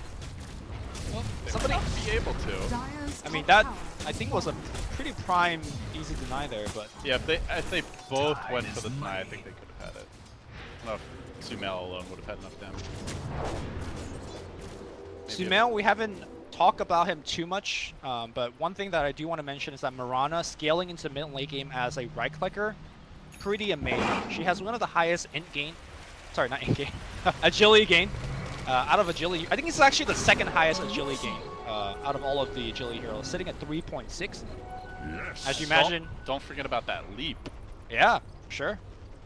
Well, somebody be able to. I mean, that I think was a pretty prime, easy deny there, but yeah, if they both went for the deny, I think they could have had it. I don't know if Sumail alone would have had enough damage. Sumail, we haven't talked about him too much, but one thing that I do want to mention is that Mirana scaling into mid late game as a right clicker, pretty amazing. She has one of the highest int gain, sorry, not int gain, agility gain. Out of agility, I think this is actually the second highest agility gain out of all of the agility heroes, sitting at 3.6. Yes. As you imagine. Don't forget about that leap. Yeah, sure.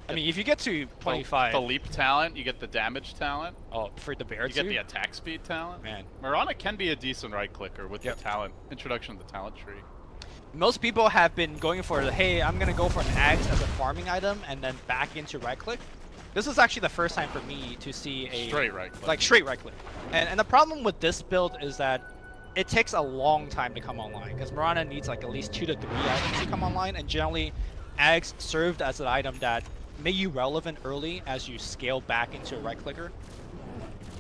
I mean, if you get to 25, the leap talent, you get the damage talent. Oh, for the bear you get the attack speed talent. Man, Mirana can be a decent right clicker with the talent introduction of the talent tree. Most people have been going for the hey, I'm gonna go for an axe as a farming item and then back into right click. This is actually the first time for me to see a straight right click. Like straight right click. And the problem with this build is that it takes a long time to come online because Mirana needs like at least 2 to 3 items to come online, and generally Ags served as an item that made you relevant early as you scale back into a right clicker.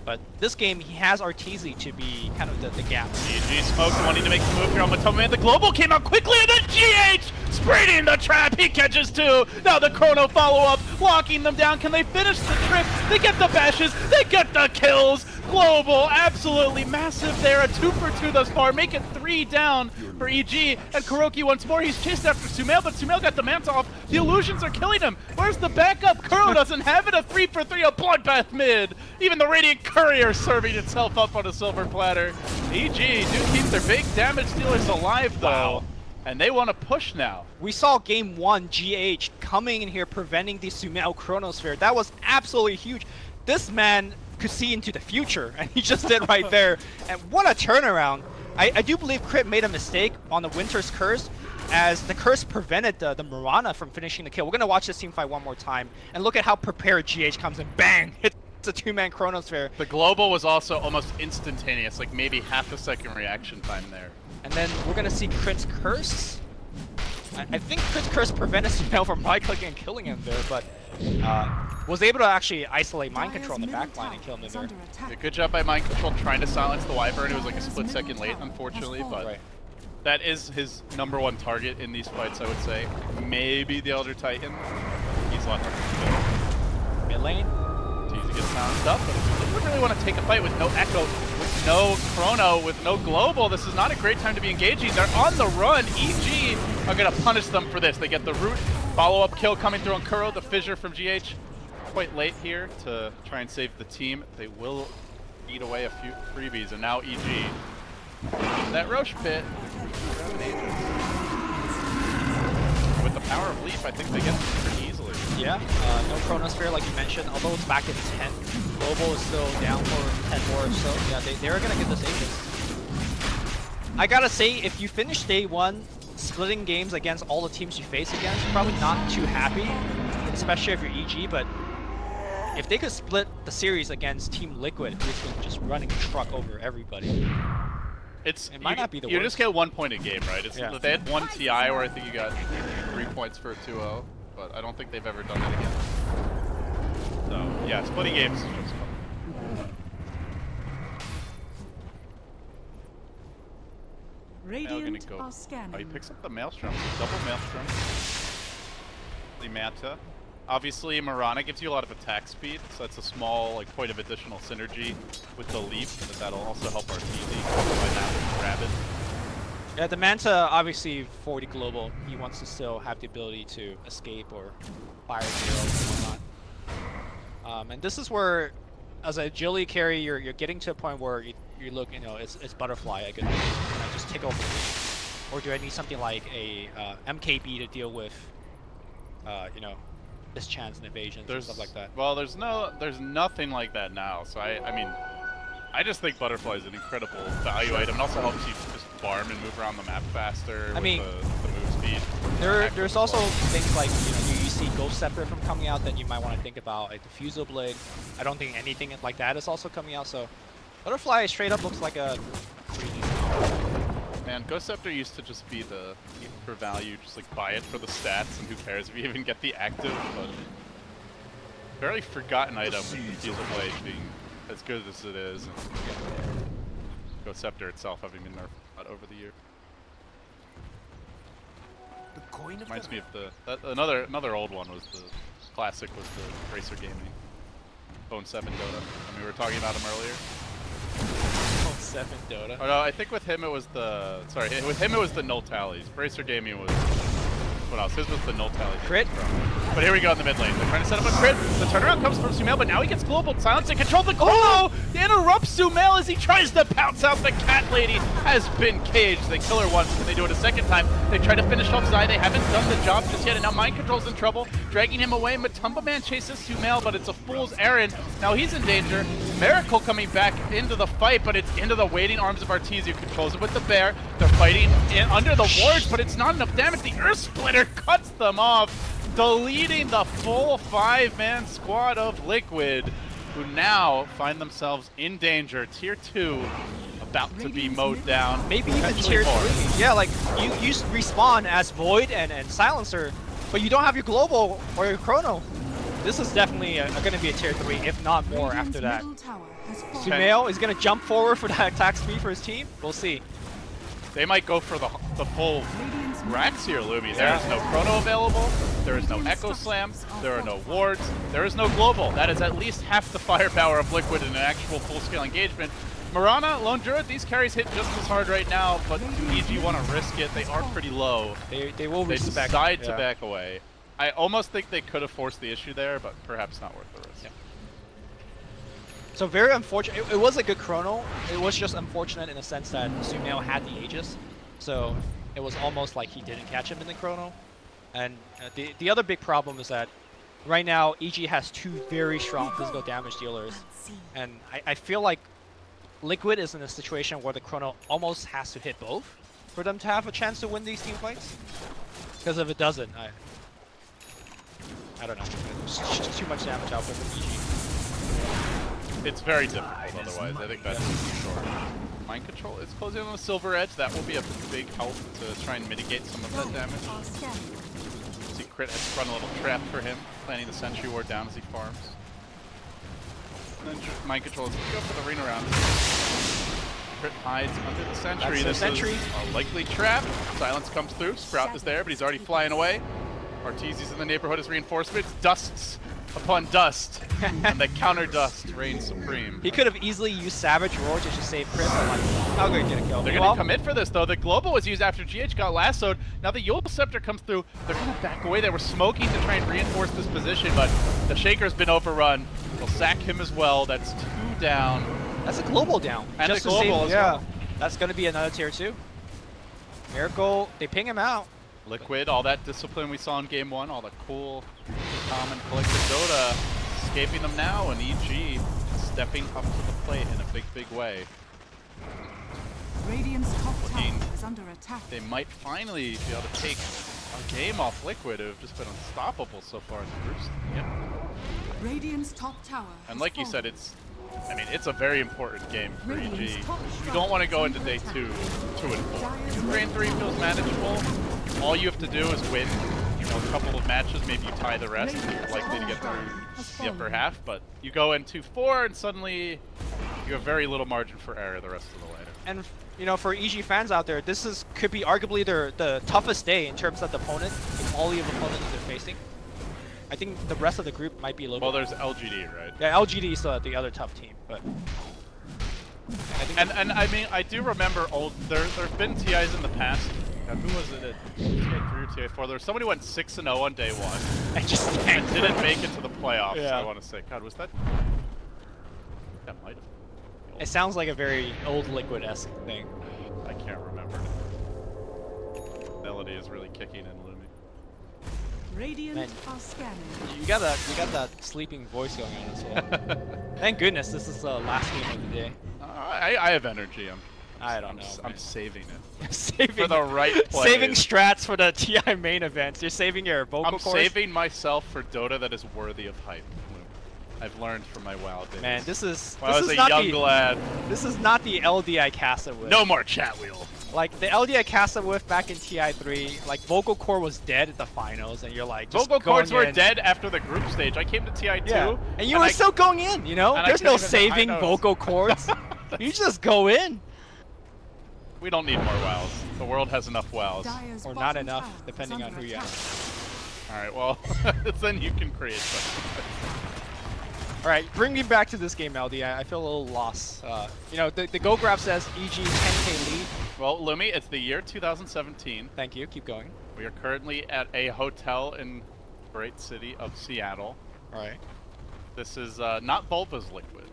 But this game, he has Arteezy to be kind of the gap. GG Smokes wanting to make the move here on Matoma, man. The global came out quickly, and then GH spraying the trap. He catches 2. Now the chrono follow-up, locking them down. Can they finish the trip? They get the bashes. They get the kills. Global, absolutely massive there. A 2 for 2 thus far, making 3 down for EG. And Kuroki once more. He's chased after Sumail, but Sumail got the manta off. The illusions are killing him. Where's the backup? Kuro doesn't have it. A 3 for 3, a bloodbath mid. Even the Radiant Courier serving itself up on a silver platter. EG do keep their big damage dealers alive, though. Wow. And they want to push now. We saw game 1, GH coming in here, preventing the Sumail Chronosphere. That was absolutely huge. This man could see into the future, and he just did right there. And what a turnaround. I do believe Crit made a mistake on the Winter's Curse, as the curse prevented the Mirana from finishing the kill. We're going to watch this team fight one more time, and look at how prepared GH comes in. Bang! Hits a 2-man Chronosphere. The global was also almost instantaneous, like maybe half a second reaction time there. And then we're going to see Crit's Curse. I think Crit's Curse prevented Sumail from right-clicking and killing him there, but was able to actually isolate Mind Control in the backline and kill him there. Yeah, good job by Mind Control trying to silence the Wyvern. It was like a split second late, unfortunately, but that is his #1 target in these fights, I would say. Maybe the Elder Titan. He's a lot harder to kill. Mid lane. Easy to get bounced up, but if you really want to take a fight with no Echo, with no Chrono, with no Global, this is not a great time to be engaging. They're on the run. EG are going to punish them for this. They get the root follow-up kill coming through on Kuro, the fissure from GH. Quite late here to try and save the team. They will eat away a few freebies, and now EG. That Roche pit. With the power of Leap, I think they get it pretty easily. Yeah, no Chronosphere like you mentioned, although it's back in 10. Global is still down for 10 more or so. Yeah, they're gonna get this Aegis. I gotta say, if you finish day 1 splitting games against all the teams you face against, you're probably not too happy, especially if you're EG, but if they could split the series against Team Liquid, who's been just running truck over everybody, it might not be the worst. You just get 1 point a game, right? They had 1 TI where I think you got 3 points for a 2-0, but I don't think they've ever done it again. So, yeah, splitting games is just fun. Radiant are scanning. Oh, he picks up the Maelstrom. Double Maelstrom. The Manta. Obviously, Mirana gives you a lot of attack speed, so that's a small point of additional synergy with the leap, but that'll also help our TZ Rabid. Yeah, the Manta, obviously 40 global, he wants to still have the ability to escape or fire zero and whatnot. And this is where, as an agility carry, you're getting to a point where you look, it's Butterfly. Can I just take over? Or do I need something like a MKB to deal with, mischance and evasions and stuff like that? Well, there's nothing like that now. So I mean, I just think Butterfly is an incredible value item. It also helps you just farm and move around the map faster. I mean, the move speed. There's also things like you see Ghost Scepter from coming out, then you might want to think about like the Fusel Blade. I don't think anything like that is also coming out. So Butterfly straight up looks like a 3D. Man, Man, Ghost Scepter used to just be the for value, just like buy it for the stats, and who cares if you even get the active, but fairly forgotten item with the Fusel Blade being as good as it is, and Ghost Scepter itself having been nerfed a lot over the year. Reminds me of the another old one was the classic was the Bracer Gaming Phone 7 Dota, and we were talking about him earlier. 7 Dota. Oh no, I think with him it was the with him it was the null tallies. Bracer Gaming was what else? His was the null tallies. Crit. But here we go in the mid lane. They're trying to set up a crit. The turnaround comes from Sumail, but now he gets global silence and control the global. They interrupt Sumail as he tries to pounce out. The cat lady has been caged. They kill her once, and they do it a second time. They try to finish off Zai. They haven't done the job just yet, and now Mind Control's in trouble, dragging him away. Matumba Man chases Sumail, but it's a fool's errand. Now he's in danger. Miracle coming back into the fight, but it's into the waiting arms of Arteezy, who controls it with the bear. They're fighting under the wards, but it's not enough damage. The Earth Splitter cuts them off, deleting the full 5-man squad of Liquid, who now find themselves in danger. Tier 2 about to be mowed down. Maybe even Tier 3. Yeah, like you respawn as Void and Silencer, but you don't have your Global or your Chrono. This is definitely going to be a Tier 3, if not more, after that. Sumail is going to jump forward for that attack speed for his team. We'll see. They might go for the full racks here, Lumi. There is no Chrono available, there is no Echo Slam, there are no wards, there is no Global. That is at least half the firepower of Liquid in an actual full-scale engagement. Mirana, Lone Druid, these carries hit just as hard right now, but do EG want to risk it? They are pretty low. They will decide to back away. I almost think they could have forced the issue there, but perhaps not worth the risk. Yeah. So very unfortunate. It was a good Chrono. It was just unfortunate in the sense that Sumail had the Aegis. So it was almost like he didn't catch him in the Chrono. And the other big problem is that right now EG has 2 very strong physical damage dealers. And I feel like Liquid is in a situation where the Chrono almost has to hit both for them to have a chance to win these team fights. Because if it doesn't, I don't know. It's just too much damage output from EG. It's very difficult otherwise. I think that's for sure. Mind Control is closing on the Silver Edge. That will be a big help to try and mitigate some of that damage. See, Crit has sprung a little trap for him, planting the Sentry Ward down as he farms. And then Mind Control is going to go for the arena round. Crit hides under the Sentry. This is a likely trap. Silence comes through. Sprout is there, but he's already flying away. Arteezy's in the neighborhood as reinforcements. Dusts upon dust, and the counter dust reigns supreme. He could have easily used Savage Roar to just save Crit, but like, how good did it go? They're going to commit for this, though. The Global was used after GH got lassoed. Now the Yule Scepter comes through. They're going to back away. They were smoking to try and reinforce this position, but the Shaker's been overrun. They'll sack him as well. That's 2 down. That's a Global down. And just a Global as well. That's going to be another Tier 2. Miracle, they ping him out. Liquid, all that discipline we saw in Game 1, all the cool, calm and collected Dota, escaping them now, and EG stepping up to the plate in a big way. Radiant's top tower is under attack. They might finally be able to take a game off Liquid, who have just been unstoppable so far in the groups. Yep. Radiant's top tower. And like you said, it's a very important game for EG. You don't want to go into day 2, 2 and 4. Drain 3 feels manageable. All you have to do is win, a couple of matches. Maybe you tie the rest, and you're likely to get through the upper half. But you go into 4, and suddenly you have very little margin for error the rest of the way. And for EG fans out there, this could be arguably the toughest day in terms of the opponent, the quality of opponents they're facing. I think the rest of the group might be a little. Well, there's LGD, right? Yeah, LGD is the other tough team, but. And I mean, I do remember there've been TIs in the past. God, who was it at TA3 or TA4? There was somebody who went 6-0 on day 1 and didn't make it to the playoffs. Yeah. I want to say, God, was that? That might have. It sounds like a very old Liquid-esque thing. I can't remember. Melody is really kicking in, Lumi. Radiant are scanning. You got that sleeping voice going on as well. Thank goodness this is the last game of the day. I have energy. I don't know. I'm saving it. Saving for the right play. Saving strats for the TI main events. You're saving your vocal cords. I'm saving myself for Dota that is worthy of hype. I've learned from my WoW days. Man, this is when I was a young lad. This is not the LD I cast it with. No more chat wheel. Like, the LD I cast it with back in TI3, like, Vocal Core was dead at the finals, and you're like, just Vocal Cores were in. dead after the group stage. I came to TI2. Yeah. And you were still going in, you know? There's no saving Vocal Cores. You just go in. We don't need more wows. The world has enough wows. Or not enough, depending on who you ask. Alright, well, then you can create something. Alright, bring me back to this game, LD. I feel a little lost. You know, the Go Graph says EG 10k lead. Well, Lumi, it's the year 2017. Thank you, keep going. We are currently at a hotel in the great city of Seattle. Alright. This is not Bulba's Liquid.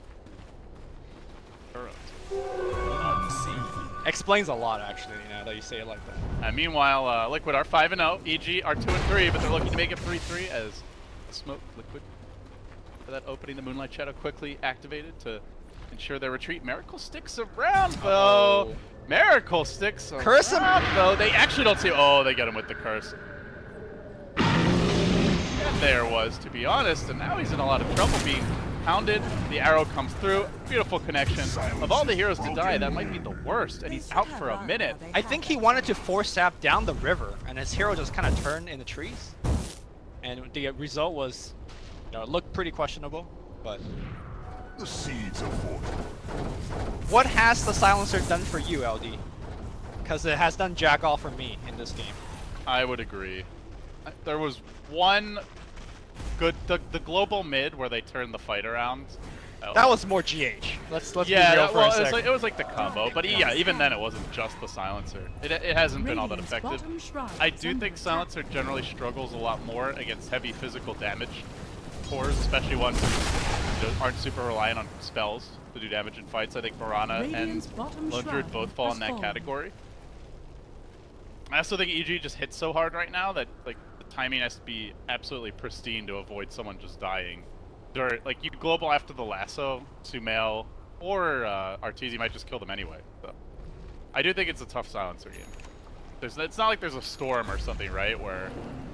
Explains a lot, actually, now that you say it like that. And meanwhile, Liquid are 5-0, EG are 2-3, but they're looking to make it 3-3 as Smoke Liquid for that opening. The Moonlight Shadow quickly activated to ensure their retreat. Miracle sticks around, though. Oh. Miracle sticks around, curse him, though. They actually don't see. Oh, they get him with the curse. And there was, to be honest, and now he's in a lot of trouble being pounded. The arrow comes through. Beautiful connection. Of all the heroes to die, that might be the worst, and he's out for a minute. I think he wanted to force Sap down the river, and his hero just kind of turned in the trees. And the result was, you know, it looked pretty questionable, but... The seeds of fortune. What has the Silencer done for you, LD? Because it has done jack all for me in this game. I would agree. There was one good, the global mid where they turned the fight around. That was more GH. Let's yeah, be real for a second. It was like the combo, but yeah, even then it wasn't just the Silencer. It hasn't been all that effective. I do think Silencer generally struggles a lot more against heavy physical damage cores, especially ones who aren't super reliant on spells to do damage in fights. I think Piranha and Lundred both fall in that category. I also think EG just hits so hard right now that like the timing has to be absolutely pristine to avoid someone just dying. Like you global after the lasso, Sumail, or Arteezy might just kill them anyway. So I do think it's a tough Silencer game. It's not like there's a storm or something, right? Where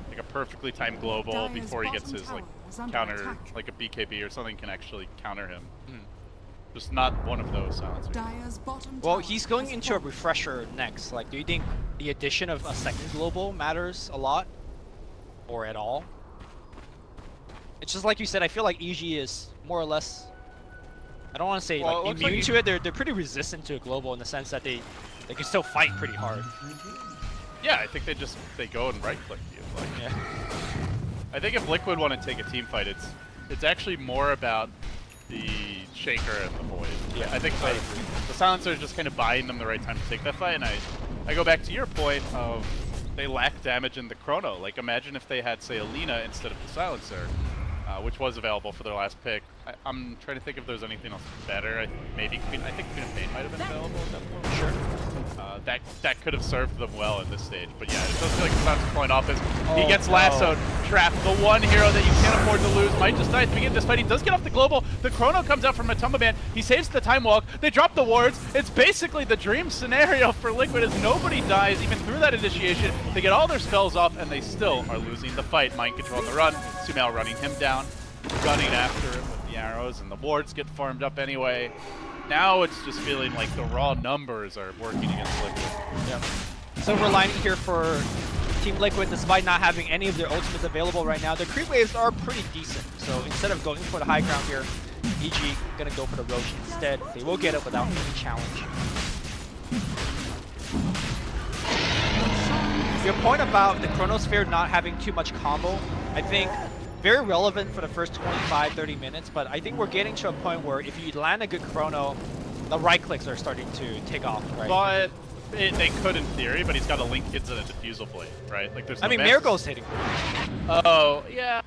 like a perfectly timed global before he gets his like counter, like a BKB or something can actually counter him. Just not one of those Silencers. Well, he's going into a refresher next. Like, do you think the addition of a second global matters a lot? Or at all? It's just like you said, I feel like EG is more or less, I don't want to say like immune to it, they're pretty resistant to a global in the sense that they can still fight pretty hard. Yeah, I think they go and right click you. Like, yeah. I think if Liquid want to take a team fight, it's actually more about the Shaker and the Void. Yeah, I think the Silencer is just kind of buying them the right time to take that fight, and I go back to your point of they lack damage in the Chrono. Like, imagine if they had, say, Alina instead of the Silencer, which was available for their last pick. I'm trying to think if there's anything else better. I think Queen of Pain might have been available at that point. Sure. That could have served them well in this stage. But yeah, it does feel like the Silencer's point off is he gets lassoed, trapped. The one hero that you can't afford to lose might just die at the beginning of this fight. He does get off the global. The Chrono comes out from Matumba Man. He saves the Time Walk. They drop the wards. It's basically the dream scenario for Liquid as nobody dies even through that initiation. They get all their spells off and they still are losing the fight. Mind control on the run. Sumail running him down, gunning after him with the arrows, and the wards get farmed up anyway. Now it's just feeling like the raw numbers are working against Liquid. Yep. Silver lining here for Team Liquid, despite not having any of their ultimates available right now. Their creep waves are pretty decent, so instead of going for the high ground here, EG gonna go for the Rosh instead. They will get it without any challenge. Your point about the Chronosphere not having too much combo, I think very relevant for the first 25-30 minutes, but I think we're getting to a point where if you land a good Chrono, the right clicks are starting to take off, right? But they could in theory, but he's got a Link Kids and a Diffusal Blade, right? Like there's no Miracle's hitting. Oh, yeah.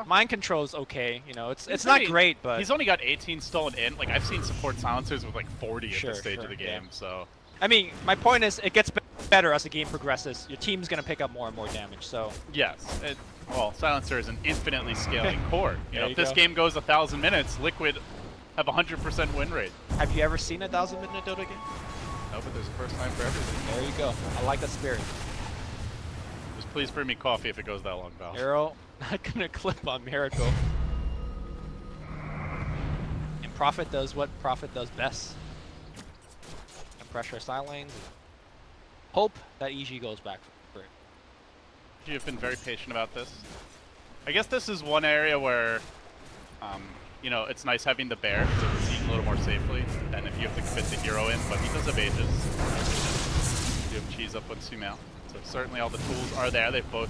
Mind control's okay, you know, it's not great, but he's only got 18 stolen in. Like I've seen support Silencers with like 40 at this stage of the game, so. I mean, my point is it gets better as the game progresses. Your team's gonna pick up more and more damage, so. Yes. Well, Silencer is an infinitely scaling core. You know, if this game goes 1,000 minutes, Liquid have 100% win rate. Have you ever seen a 1,000-minute Dota game? No, but there's a first time for everything. There you go. I like the spirit. Just please bring me coffee if it goes that long, Val. Arrow, not gonna clip on Miracle. And Prophet does what Prophet does best. And pressure side lanes. hope that EG goes back for it. You've been very patient about this. I guess this is one area where, you know, it's nice having the bear because it can seek a little more safely than if you have to fit the hero in, but he does have ages. You have cheese up on Sumail. So certainly all the tools are there. They've both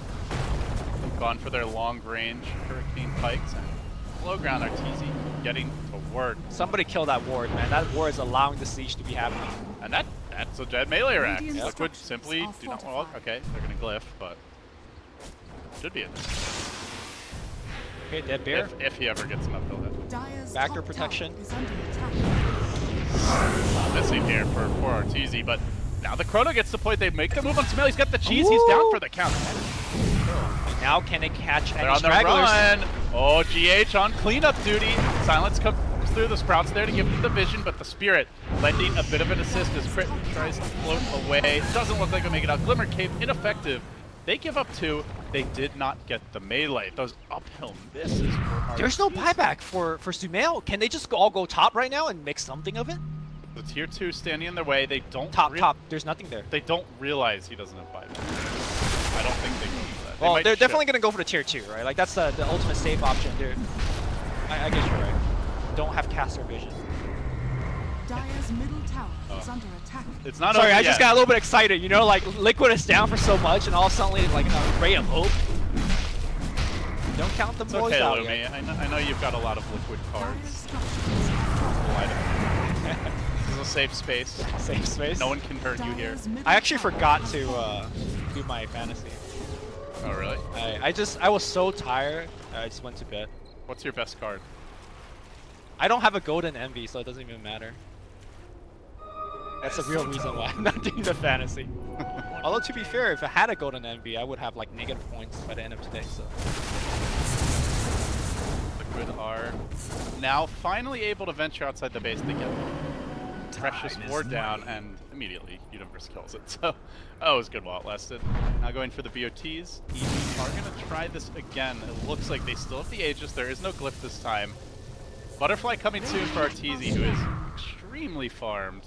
gone for their long-range Hurricane Pikes, and low ground Arteezy getting to work. Somebody kill that ward, man. That ward is allowing the siege to be happening. And that's a dead melee rack. Radiant Liquid structures simply are do not fortified. well. Okay, they're gonna glyph, but should be it. Okay, dead bear. If he ever gets enough build it. Dire's Backer top protection. tower is under attack. Missing here for Arteezy, but now the Chrono gets the point. They make the move on Sumail. He's got the cheese. He's down for the count. And now can it catch They're any on the stragglers? run. Oh, GH on cleanup duty. Silence comes through. The Sprout's there to give him the vision, but the Spirit lending a bit of an assist as Crit tries to float away. Doesn't look like he'll make it out. Glimmer Cape ineffective. They give up 2. They did not get the melee. Those uphill misses. There's no buyback for Sumail. Can they just all go top right now and make something of it? The tier 2 standing in their way. They don't Top. There's nothing there. They don't realize he doesn't have buyback. I don't think they go for that. Well, might they're shift. definitely going to go for the tier 2, right? Like, that's the ultimate safe option, dude. I guess you're right. Don't have caster vision. Dire's middle tower is under attack. It's not Sorry, over I just yet. got a little bit excited. You know, like, Liquid is down for so much, and all of a sudden, like, a ray of hope. Don't count the It's boys okay, out Lumi. yet. I know you've got a lot of Liquid Dire's cards. structures are fortified. This is a safe space. Safe space. No one can hurt you here. Dire's middle I actually tower forgot is to fortified. do my fantasy. Oh, really? I was so tired, I just went to bed. What's your best card? I don't have a golden envy, so it doesn't even matter. That's the real reason why I'm not doing the fantasy. Although to be fair, if I had a golden envy, I would have like negative points by the end of today. So Liquid are now finally able to venture outside the base. They get Precious Ward down, and immediately Universe kills it. So that was good while it lasted. Now going for the BOTs. EG are going to try this again. It looks like they still have the Aegis. There is no glyph this time. Butterfly coming soon for Arteezy, who is extremely farmed.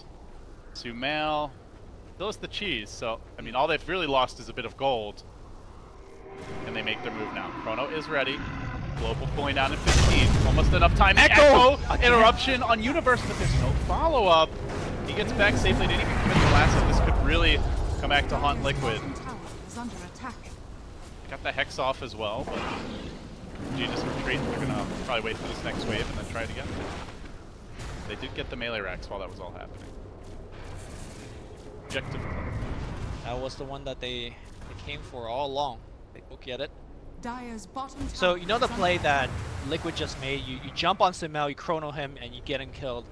Sumail still has the cheese, so I mean all they've really lost is a bit of gold. And they make their move now. Chrono is ready. Global pulling down at 15. Almost enough time. Echo! Interruption on Universe, but there's no follow-up. He gets back safely. Didn't even commit the last hit. This could really come back to haunt Liquid. Bottom tower is under attack. Got the Hex off as well, but G just retreat. They're gonna probably wait for this next wave and then try it again. They did get the melee racks while that was all happening. Objective. that was the one that they came for all along. They will get it. Dire's bottom tower So you know the is play under that Liquid just made? You jump on Sumail, you chrono him, and you get him killed.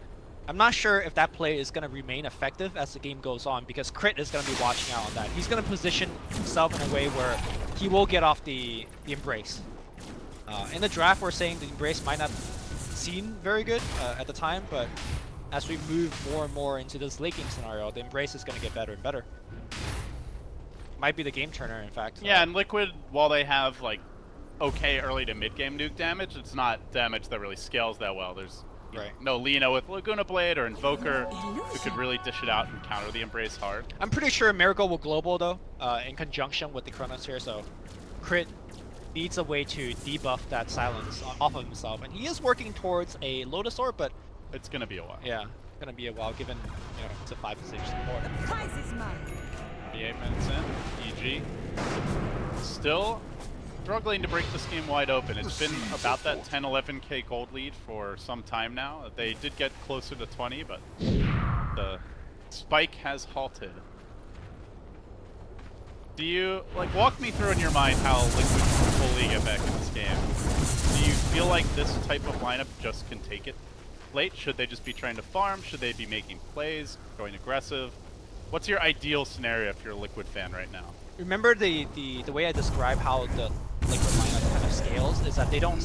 I'm not sure if that play is going to remain effective as the game goes on, because Crit is going to be watching out on that. He's going to position himself in a way where he will get off the Embrace. In the draft, we're saying the Embrace might not seem very good at the time, but as we move more and more into this late game scenario, the Embrace is going to get better and better. Might be the game turner, in fact. Yeah, and Liquid, while they have like okay early to mid game nuke damage, it's not damage that really scales that well. There's no Lina with Laguna Blade or Invoker who could really dish it out and counter the Embrace hard. I'm pretty sure Miracle will global though, in conjunction with the Chronos here, so Crit needs a way to debuff that silence off of himself, and he is working towards a Lotus Orb, but It's gonna be a while. yeah, it's gonna be a while given it's a 5 stage support. The prize is mine. 8 minutes in, EG still struggling to break this game wide open. It's been about that 10-11k gold lead for some time now. They did get closer to 20, but the spike has halted. Do you, like, walk me through in your mind how Liquid can fully get back in this game? Do you feel like this type of lineup just can take it late? Should they just be trying to farm? Should they be making plays, going aggressive? What's your ideal scenario if you're a Liquid fan right now? Remember the way I describe how the Liquid lineup kind of scales is that they don't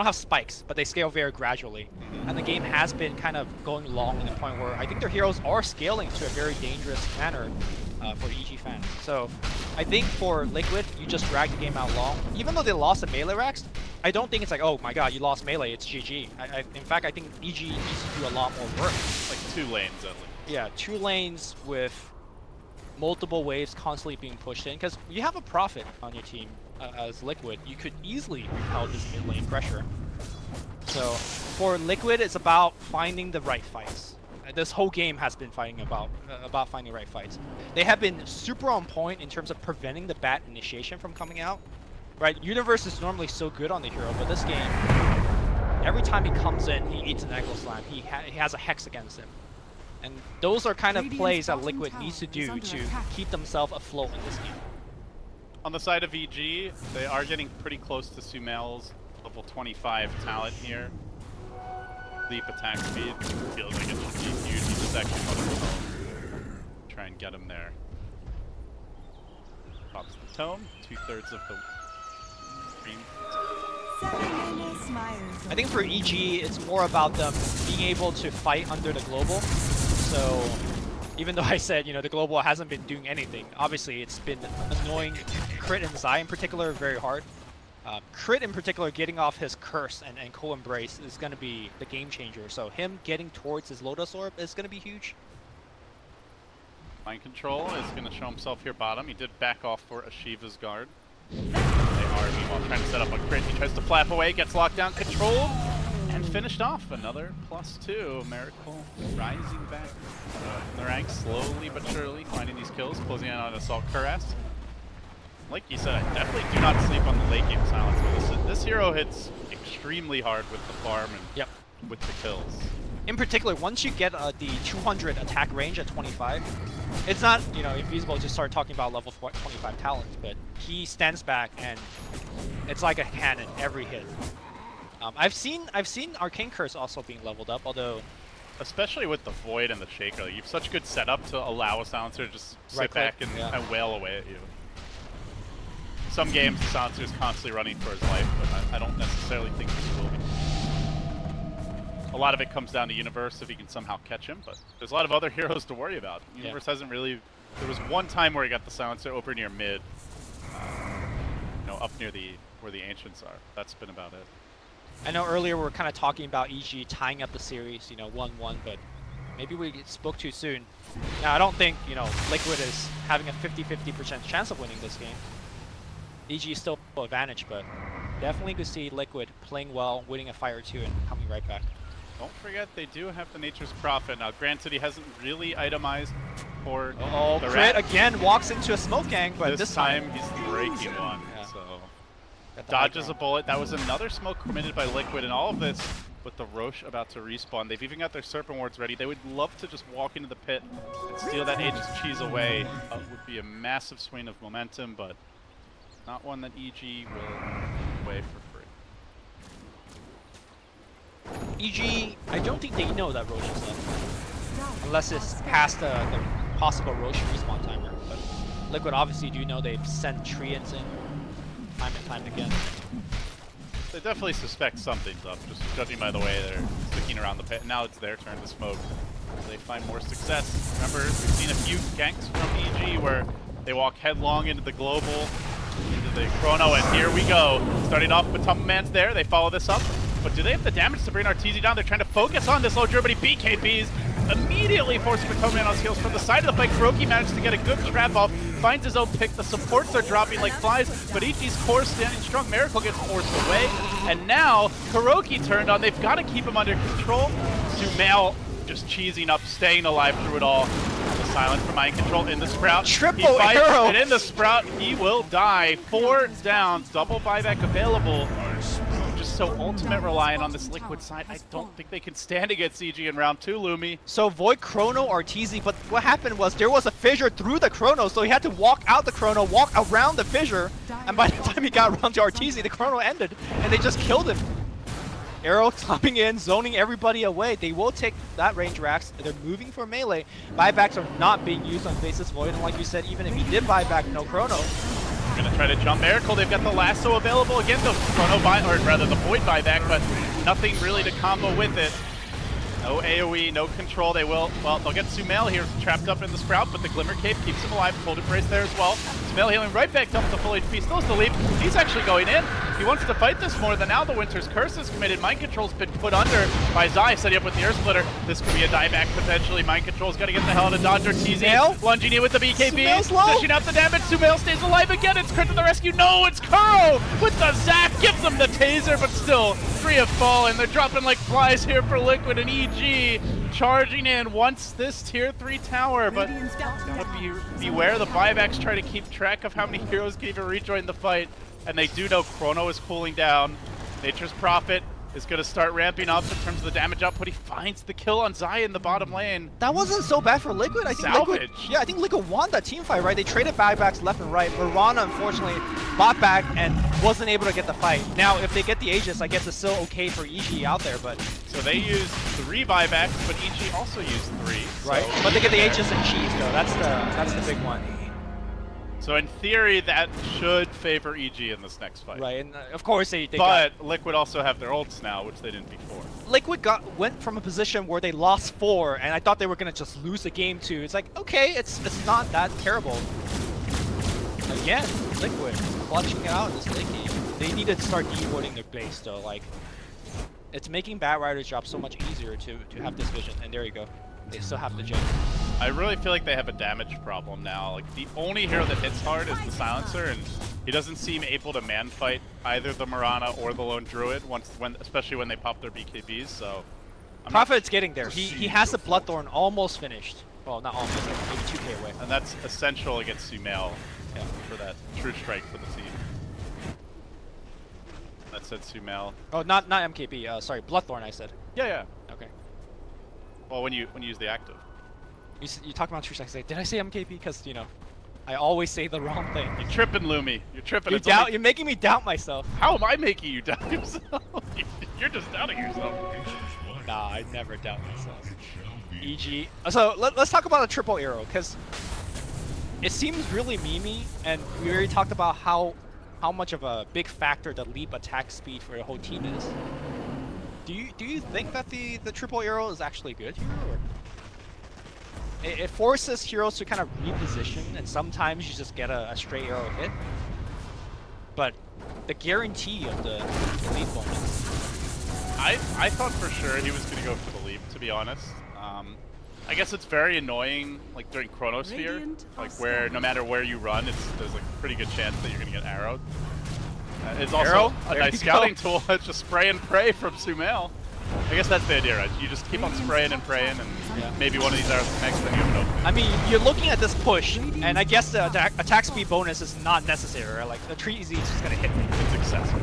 have spikes, but they scale very gradually. And the game has been kind of going long to the point where I think their heroes are scaling to a very dangerous manner for EG fans. So I think for Liquid, you just drag the game out long. Even though they lost the melee racks, I don't think it's like, oh my god, you lost melee, it's GG. In fact, I think EG needs to do a lot more work. Like 2 lanes at least. Yeah, 2 lanes with multiple waves constantly being pushed in, because you have a Prophet on your team as Liquid, you could easily repel this mid lane pressure. So for Liquid, it's about finding the right fights. This whole game has been fighting about finding the right fights. They have been super on point in terms of preventing the bat initiation from coming out. Right, Universe is normally so good on the hero, but this game, every time he comes in, he eats an ankle slam. He has a hex against him. And those are kind of plays that Liquid needs to do to keep themselves afloat in this game. On the side of EG, they are getting pretty close to Sumel's level 25 talent here. Leap attack speed feels like it should be huge. He just actually try and get him there. Pops the tome, 2/3 of the stream. I think for EG, it's more about them being able to fight under the global. So even though I said, the global hasn't been doing anything, obviously it's been annoying Crit and Zai in particular very hard. Crit in particular getting off his curse and co-embrace is going to be the game changer. So him getting towards his Lotus Orb is going to be huge. Mind Control is going to show himself here bottom. He did back off for Ashiva's guard. They are, meanwhile, trying to set up a crit. He tries to flap away, gets locked down, controlled, and finished off. Another +2. Miracle rising back in the ranks, slowly but surely, finding these kills, closing in on Assault Cuirass. Like you said, I definitely do not sleep on the late game silence. This hero hits extremely hard with the farm and with the kills. In particular, once you get the 200 attack range at 25, it's not, infeasible to start talking about level 25 talent, but he stands back and it's like a cannon every hit. I've seen Arcane Curse also being leveled up, although especially with the Void and the Shaker, you have such good setup to allow a Silencer to just sit back and wail away at you. Some games the Silencer is constantly running for his life, but I don't necessarily think this will be. A lot of it comes down to Universe if he can somehow catch him, but there's a lot of other heroes to worry about. Universe hasn't really. There was one time where he got the Silencer over near mid, up near where the Ancients are. That's been about it. I know earlier we were kind of talking about EG tying up the series, 1-1, but maybe we spoke too soon. Now I don't think Liquid is having a 50-50% chance of winning this game. EG is still an advantage, but definitely could see Liquid playing well, winning a fight or two, and coming right back. Don't forget, they do have the Nature's Prophet. Now, granted, he hasn't really itemized for the Crit again walks into a smoke gang, but this time he's breaking one. So dodges a bullet. That was another smoke committed by Liquid, and all of this with the Roche about to respawn. They've even got their Serpent Wards ready. They would love to just walk into the pit and steal that Aegis Cheese away. It would be a massive swing of momentum, but not one that EG will away for free. EG, I don't think they know that Roche is left. Unless it's past the possible Roche respawn timer. But Liquid obviously do know they've sent Treants in time and time again. They definitely suspect something's up, just judging by the way they're sticking around the pit. And now it's their turn to smoke. They find more success. Remember, we've seen a few ganks from EG where they walk headlong into the global, into the chrono, and here we go. Starting off with Tumman's there, they follow this up. But do they have the damage to bring Arteezy down? They're trying to focus on this low Germany. BKBs immediately forcing Tumman on his heels. From the side of the fight, Kuroki managed to get a good trap off, finds his own pick. The supports are dropping like flies, but EG's core standing strong. Miracle gets forced away, and now Kuroki turned on. They've got to keep him under control. Sumail just cheesing up, staying alive through it all. The silence from Mind Control in the Sprout. Triple arrow! And in the Sprout, he will die. 4 down, double buyback available. Just so ultimate reliant on this Liquid side. I don't think they can stand against CG in round 2, Lumi. So Void Chrono Arteezy, but what happened was there was a fissure through the Chrono, so he had to walk out the Chrono, walk around the fissure, and by the time he got around to Arteezy, the Chrono ended, and they just killed him. Arrow coming in, zoning everybody away. They will take that range racks. They're moving for melee. Buybacks are not being used on Faceless Void, and like you said, even if he did buyback, no Chrono. Gonna try to jump Miracle. They've got the lasso available again, the Chrono buy, or rather the Void buyback, but nothing really to combo with it. No AoE, no control. They will, well, they'll get Sumail here trapped up in the Sprout, but the Glimmer Cape keeps him alive. Cold Embrace there as well. Sumail healing right back up to full HP. Still has the lead. He's actually going in. He wants to fight this more than now. The Winter's Curse is committed. Mind Control's been put under by Zai, setting up with the Earth Splitter. This could be a dieback potentially. Mind Control's got to get the hell out of Dodger. TZ lunging in with the BKB. Dishing out the damage. Sumail stays alive again. It's Kurt to the rescue. No, it's Kuro with the Zap. Gives them the taser, but still 3 have fallen. They're dropping like flies here for Liquid and EG. Charging in once this tier 3 tower, but gotta beware the buybacks try to keep track of how many heroes can even rejoin the fight, and they do know Chrono is cooling down. Nature's Prophet is going to start ramping up in terms of the damage output. He finds the kill on Zai in the bottom lane. That wasn't so bad for Liquid. I think Salvage. I think Liquid won that team fight, right? They traded buybacks left and right. Mirana, unfortunately, bought back and wasn't able to get the fight. Now, if they get the Aegis, I guess it's still okay for EG out there, but... So they used 3 buybacks, but EG also used 3. Right, so. but they get the Aegis and cheese, though. That's the big one. So in theory, that should favor EG in this next fight. Right, and of course they but Liquid also have their ults now, which they didn't before. Liquid went from a position where they lost 4, and I thought they were gonna just lose the game 2. It's like, okay, it's not that terrible. Again, Liquid clutching it out in this late game. They need to start devoting their base though. Like, it's making Batriders' job so much easier to have this vision. And there you go. They still have the gem. I really feel like they have a damage problem now. Like, the only hero that hits hard is the Silencer, and he doesn't seem able to man fight either the Mirana or the Lone Druid, especially when they pop their BKBs, so... Prophet's getting there. He has the Bloodthorn almost finished. Well, not almost, maybe 2k away. And that's essential against Sumail for that true strike for the team. That said Sumail. Oh, not MKB. Sorry, Bloodthorn I said. Yeah. Okay. Well, when you use the active. You talk about true strikes. Did I say MKB? Because, you know, I always say the wrong thing. You're tripping, Lumi. You're tripping. You're making me doubt myself. How am I making you doubt yourself? You're just doubting yourself. Nah, I never doubt myself. EG. So let's talk about the triple arrow, because it seems really memey, and we already talked about how much of a big factor the leap attack speed for the whole team is. Do you think that the triple arrow is actually good here? Or? It forces heroes to kind of reposition, and sometimes you just get a straight arrow hit. But the guarantee of the leap bonus. I thought for sure he was going to go for the leap, to be honest. I guess it's very annoying, like during Chronosphere, like where no matter where you run, there's like a pretty good chance that you're going to get arrowed. It's also a nice scouting tool. It's just spray and pray from Sumail. I guess that's the idea, right? You just keep on spraying and praying, and maybe one of these arrows connects, then you have an opening. I mean, you're looking at this push, and I guess the attack speed bonus is not necessary, right? Like, the tree is just gonna hit me. It's excessive.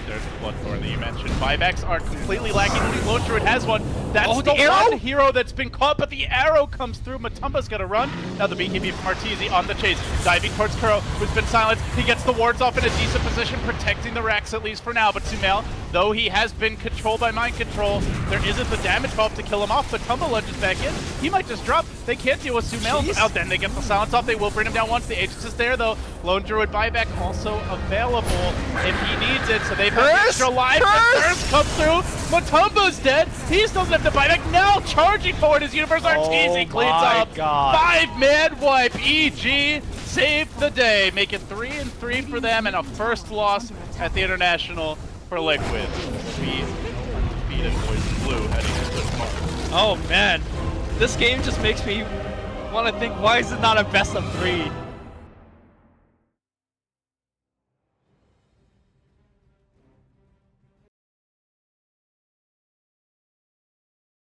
There's the Bloodthorn that you mentioned. Buybacks are completely lacking. Only Lone Druid has one. That's the one hero that's been caught, but the arrow comes through. Matumba's got to run. Now the BKB from Arteezy on the chase. Diving towards Kuro, who's been silenced. He gets the wards off in a decent position, protecting the racks at least for now. But Sumail, though he has been controlled by mind control, there isn't the damage buff to kill him off. Matumba lunges back in. He might just drop. They can't deal with Sumail. Oh, then they get the silence off. They will bring him down once. The Aegis is there, though. Lone Druid buyback also available if he needs it. So they've got extra life. The Curse comes through. Matumba's dead. He still doesn't have to buyback. Now charging forward his Universe. Arteezy cleans up. 5-man wipe. EG saved the day. Make it 3-3 for them and a first loss at the International for Liquid. We defeated Boys Blue heading into the park. Oh man, this game just makes me want to think, why is it not a best of 3?